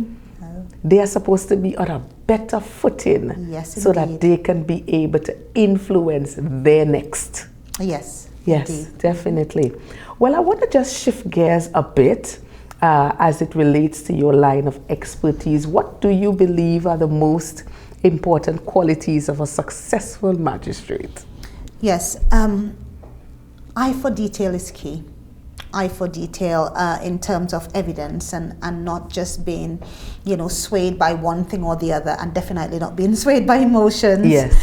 They are supposed to be on a better footing, Yes, so that indeed. they can be able to influence their next. Yes. Yes, indeed. definitely. Well, I want to just shift gears a bit as it relates to your line of expertise. What do you believe are the most important qualities of a successful magistrate? Yes. Eye for detail is key. Eye for detail in terms of evidence, and not just being, swayed by one thing or the other, and definitely not being swayed by emotions. Yes.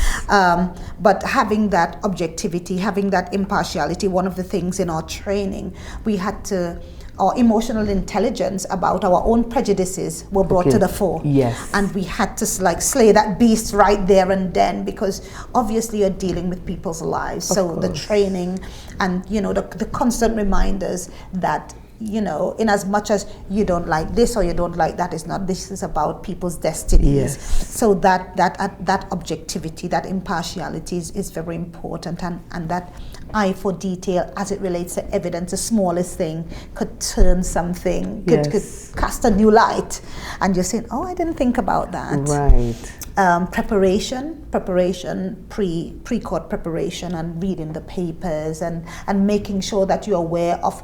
But having that objectivity, having that impartiality. One of the things in our training, we had to, our emotional intelligence about our own prejudices were brought to the fore. Yes. And we had to slay that beast right there and then, because obviously you're dealing with people's lives. So the training and, the constant reminders that, in as much as you don't like this or you don't like that, this is about people's destinies. Yes. So that objectivity, that impartiality is very important, and that eye for detail as it relates to evidence, the smallest thing could turn something, could cast a new light, and you're saying, oh, I didn't think about that. Right. Preparation, pre-court preparation, and reading the papers, and making sure that you're aware of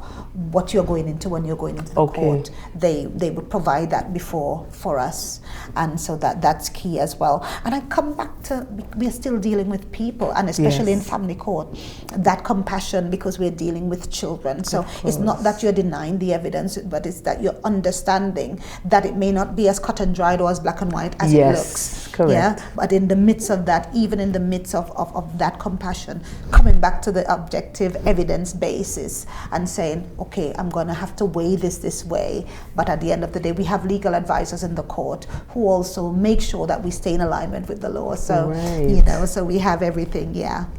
what you're going into when you're going into the court. They would provide that before for us, and so that's key as well. And I come back to, we're still dealing with people, and especially in family court, that compassion, because we're dealing with children. So it's not that you're denying the evidence, but it's that you're understanding that it may not be as cut and dried or as black and white as it looks. Correct. Yeah, but in the midst of that, even in the midst of that compassion, coming back to the objective evidence basis and saying, okay, I'm going to have to weigh this way, but at the end of the day, we have legal advisors in the court who also make sure that we stay in alignment with the law. So, so we have everything,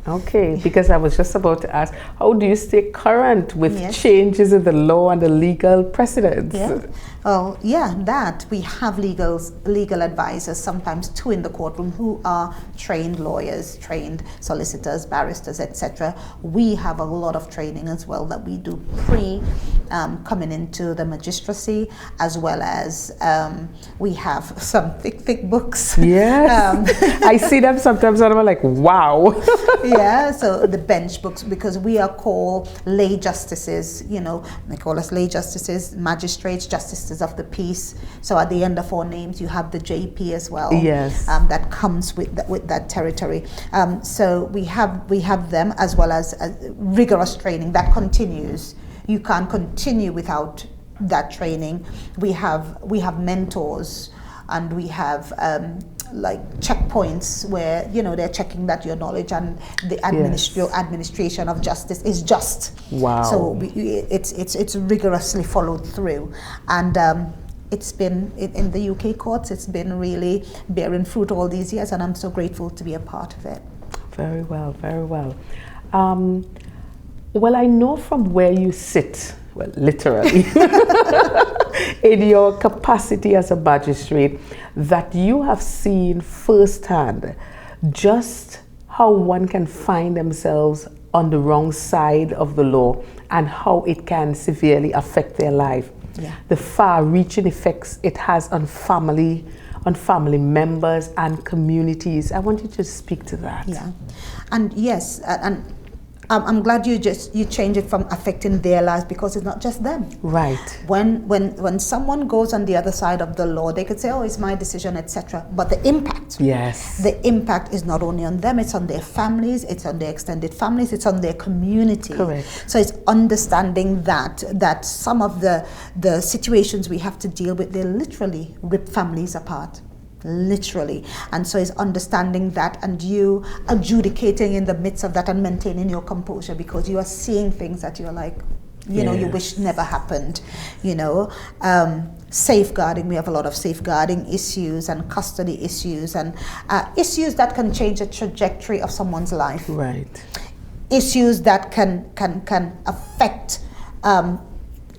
Okay, because I was just about to ask, how do you stay current with Yes. changes in the law and the legal precedents? Yeah. Well, that we have legal advisors, sometimes two in the courtroom, who are trained lawyers, trained solicitors, barristers, etc. We have a lot of training as well that we do coming into the magistracy, as well as we have some thick books. Yes. I see them sometimes and I'm like, wow. So the bench books, because we are called lay justices, they call us lay justices, magistrates, justices of the peace. So at the end of our names, you have the JP as well. Yes. That comes with that territory. So we have them, as well as rigorous training that continues. You can't continue without that training. We have mentors, and we have like checkpoints where they're checking that your knowledge and the administration of justice is just. Wow. So it's rigorously followed through, and it's been in the UK courts. It's been really bearing fruit all these years, and I'm so grateful to be a part of it. Very well, very well. Well, I know from where you sit, well, literally, in your capacity as a magistrate, that you have seen firsthand just how one can find themselves on the wrong side of the law and how it can severely affect their life. Yeah. The far-reaching effects it has on family members and communities. I want you to speak to that. Yeah, and yes, and I'm glad you change it from affecting their lives, because it's not just them. Right. When someone goes on the other side of the law, they could say, oh, it's my decision, etc. But the impact, the impact is not only on them, it's on their families, it's on their extended families, it's on their community. Correct. So it's understanding that some of the situations we have to deal with, they literally rip families apart. Literally. And so it's understanding that, and you adjudicating in the midst of that and maintaining your composure, because you are seeing things that you're like, you know, you wish never happened. Safeguarding, we have a lot of safeguarding issues and custody issues, and issues that can change the trajectory of someone's life. Right. Issues that can affect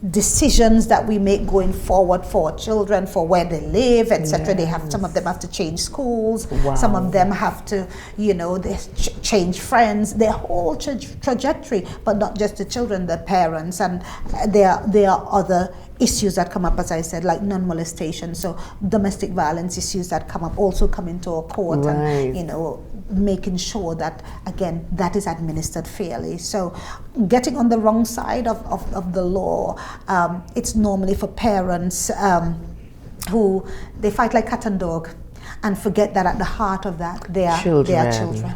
decisions that we make going forward for children, for where they live, etc. They have, some of them have to change schools. Wow. Some of them have to, they change friends. Their whole trajectory, but not just the children, the parents, and there are other issues that come up, as I said, like non-molestation. So domestic violence issues that come up also come into our court, right. and making sure that, again, that is administered fairly. So getting on the wrong side of the law, it's normally for parents who, they fight like cat and dog and forget that at the heart of that, they are children.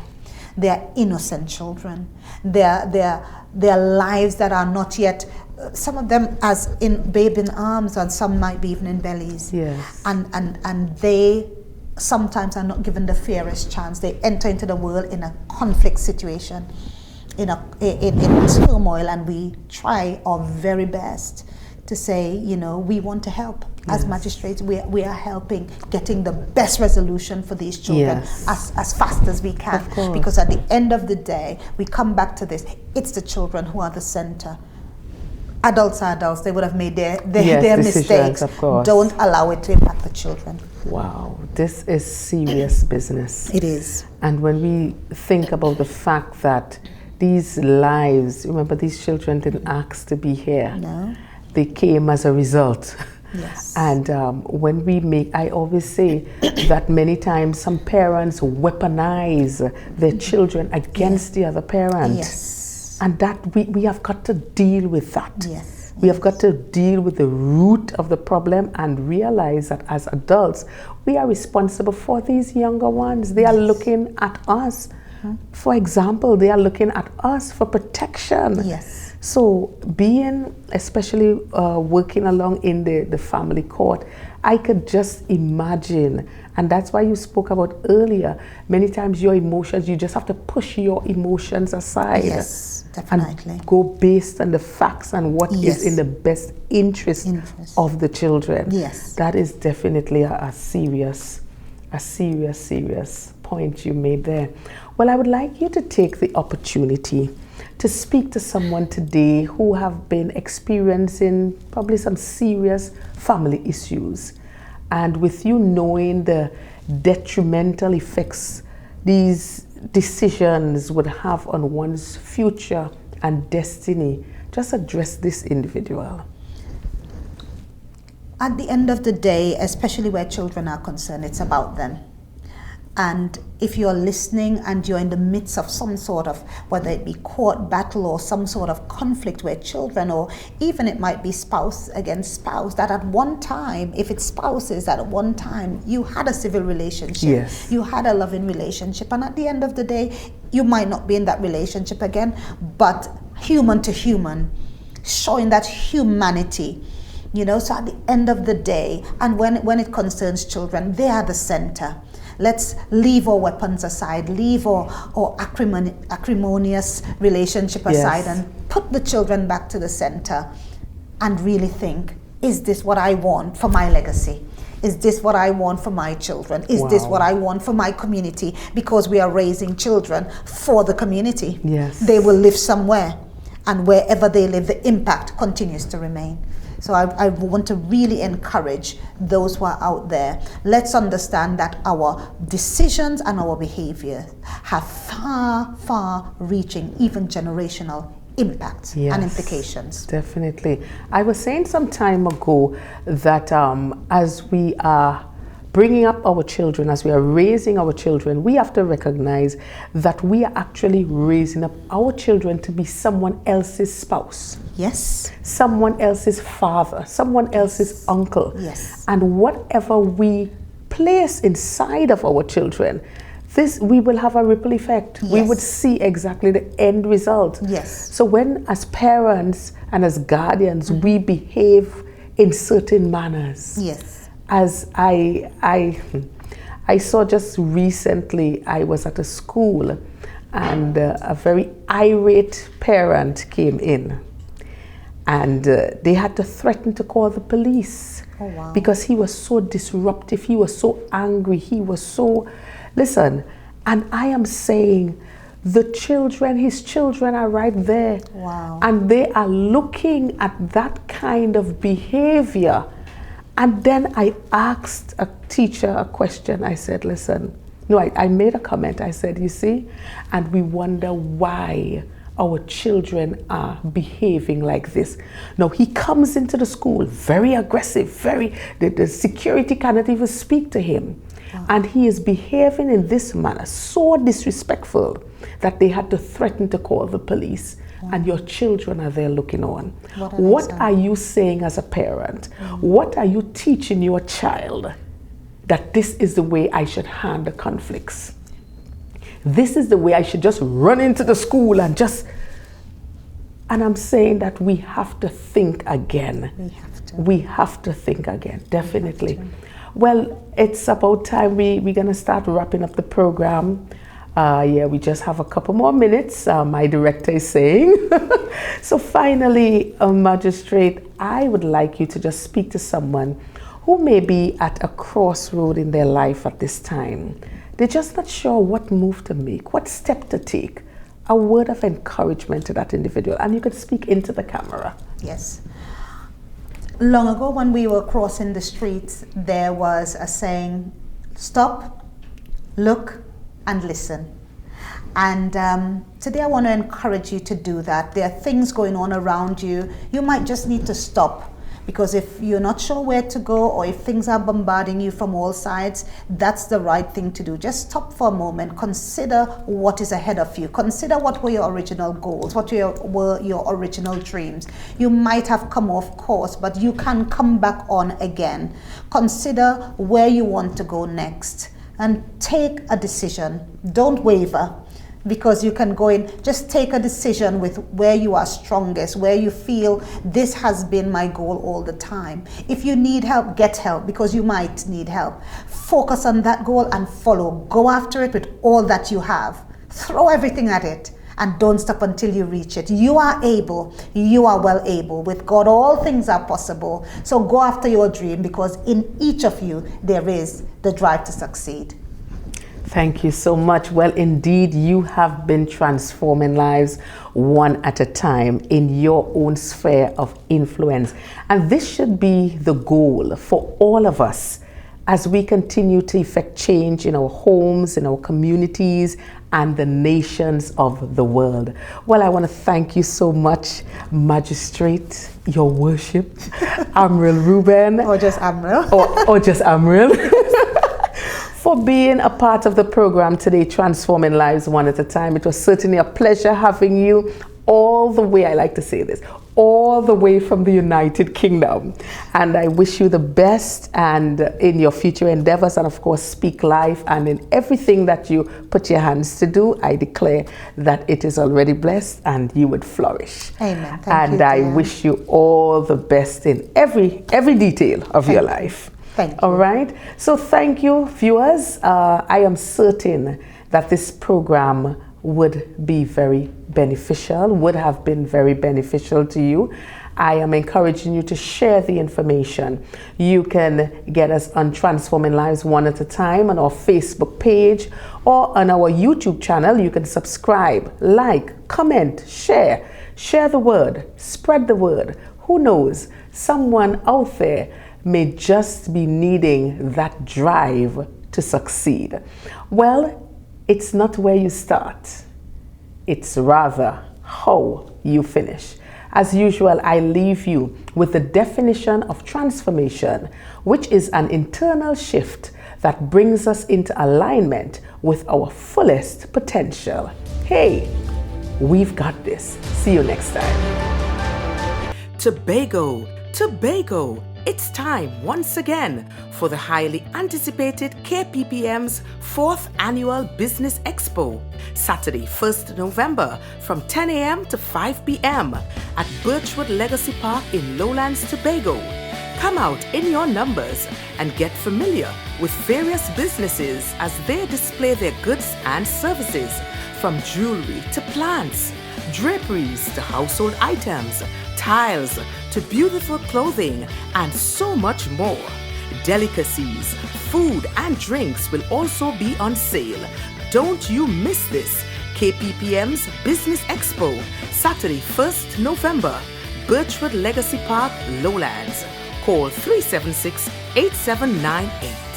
They are innocent children. They are lives that are not yet, some of them as in babe in arms, and some might be even in bellies. Yes. And they sometimes are not given the fairest chance. They enter into the world in a conflict situation, in turmoil, and we try our very best to say, we want to help. As Yes. magistrates, we are helping getting the best resolution for these children Yes. as fast as we can. Of course. Because at the end of the day, we come back to this, it's the children who are the center. Adults are adults, they would have made their mistakes. Of course. Don't allow it to impact the children. Wow, this is serious business. It is. And when we think about the fact that these lives, remember, these children didn't ask to be here. No. They came as a result. Yes. And when we I always say that many times some parents weaponize their children against the other parent. Yes. And that we have got to deal with that. Yes. We have got to deal with the root of the problem and realize that as adults, we are responsible for these younger ones. They are looking at us. For example, they are looking at us for protection. Yes. So being, especially working along in the family court, I could just imagine, and that's why you spoke about earlier, many times your emotions, you just have to push your emotions aside. Yes, definitely. And go based on the facts and what Yes. is in the best interest of the children. Yes. That is definitely a serious point you made there. Well, I would like you to take the opportunity to speak to someone today who have been experiencing probably some serious family issues. And with you knowing the detrimental effects these decisions would have on one's future and destiny, just address this individual. At the end of the day, especially where children are concerned, it's about them. And if you're listening and you're in the midst of some sort of, whether it be court battle or some sort of conflict where children, or even it might be spouse against spouse, that at one time, if it's spouses, that at one time you had a civil relationship, Yes. you had a loving relationship, and at the end of the day, you might not be in that relationship again, but human to human, showing that humanity. So at the end of the day, and when it concerns children, they are the center. Let's leave our weapons aside, leave our acrimonious relationship aside, Yes. and put the children back to the center and really think, is this what I want for my legacy? Is this what I want for my children? Is this Wow. what I want for my community? Because we are raising children for the community. Yes. They will live somewhere, and wherever they live, the impact continues to remain. So I want to really encourage those who are out there. Let's understand that our decisions and our behavior have far, far-reaching, even generational impacts Yes, and implications. Definitely. I was saying some time ago that as we are bringing up our children, as we are raising our children, we have to recognize that we are actually raising up our children to be someone else's spouse. Yes. Someone else's father, someone else's uncle. Yes. And whatever we place inside of our children, we will have a ripple effect. Yes. We would see exactly the end result. Yes. So when, as parents and as guardians, we behave in certain manners. Yes. As I saw just recently, I was at a school and a very irate parent came in, and they had to threaten to call the police. Oh, wow. Because he was so disruptive, he was so angry, he was so, listen, and I am saying, his children are right there. Wow. And they are looking at that kind of behavior. And then I asked a teacher a question. I said, listen, no, I made a comment. I said, you see, and we wonder why our children are behaving like this. Now, he comes into the school very aggressive, the security cannot even speak to him. Wow. And he is behaving in this manner, so disrespectful, that they had to threaten to call the police. Wow. And your children are there looking on. What are you saying as a parent? What are you teaching your child? That this is the way I should handle conflicts. This is the way I should just run into the school and I'm saying that we have to think again. We have to think again, definitely. Well, it's about time we're going to start wrapping up the program. We just have a couple more minutes, my director is saying. So finally, Magistrate, I would like you to just speak to someone who may be at a crossroad in their life at this time. They're just not sure what move to make, what step to take. A word of encouragement to that individual. And you could speak into the camera. Yes. Long ago, when we were crossing the streets, there was a saying, stop, look, and listen. And today I want to encourage you to do that. There are things going on around you. You might just need to stop, because if you're not sure where to go, or if things are bombarding you from all sides, that's the right thing to do. Just stop for a moment, consider what is ahead of you. Consider what were your original goals, what were your original dreams. You might have come off course, but you can come back on again. Consider where you want to go next and take a decision. Don't waver, because you can go in, just take a decision with where you are strongest, where you feel this has been my goal all the time. If you need help, get help, because you might need help. Focus on that goal and follow. Go after it with all that you have. Throw everything at it and don't stop until you reach it. You are able, you are well able. With God, all things are possible. So go after your dream, because in each of you, there is the drive to succeed. Thank you so much. Well, indeed, you have been transforming lives one at a time in your own sphere of influence. And this should be the goal for all of us as we continue to effect change in our homes, in our communities, and the nations of the world. Well, I want to thank you so much, Magistrate, Your Worship, Amriel Reuben. Or just Amriel. Or just Amriel. For being a part of the program today, Transforming Lives One at a Time. It was certainly a pleasure having you all the way, I like to say this, all the way from the United Kingdom. And I wish you the best and in your future endeavors, and of course Speak Life, and in everything that you put your hands to do. I declare that it is already blessed and you would flourish. Amen. And I wish you all the best in every detail of your life. Thank you. All right. So thank you, viewers. I am certain that this program would be very beneficial, would have been very beneficial to you. I am encouraging you to share the information. You can get us on Transforming Lives One at a Time on our Facebook page or on our YouTube channel. You can subscribe, like, comment, share. Share the word, spread the word. Who knows? Someone out there may just be needing that drive to succeed. Well, it's not where you start. It's rather how you finish. As usual, I leave you with the definition of transformation, which is an internal shift that brings us into alignment with our fullest potential. Hey, we've got this. See you next time. Tobago, Tobago. It's time once again for the highly anticipated KPPM's 4th Annual Business Expo, Saturday, 1st November from 10 a.m. to 5 p.m. at Birchwood Legacy Park in Lowlands, Tobago. Come out in your numbers and get familiar with various businesses as they display their goods and services, from jewelry to plants, draperies to household items, tiles to beautiful clothing, and so much more. Delicacies, food, and drinks will also be on sale. Don't you miss this. KPPM's Business Expo, Saturday, 1st November, Birchwood Legacy Park, Lowlands. Call 376-8798.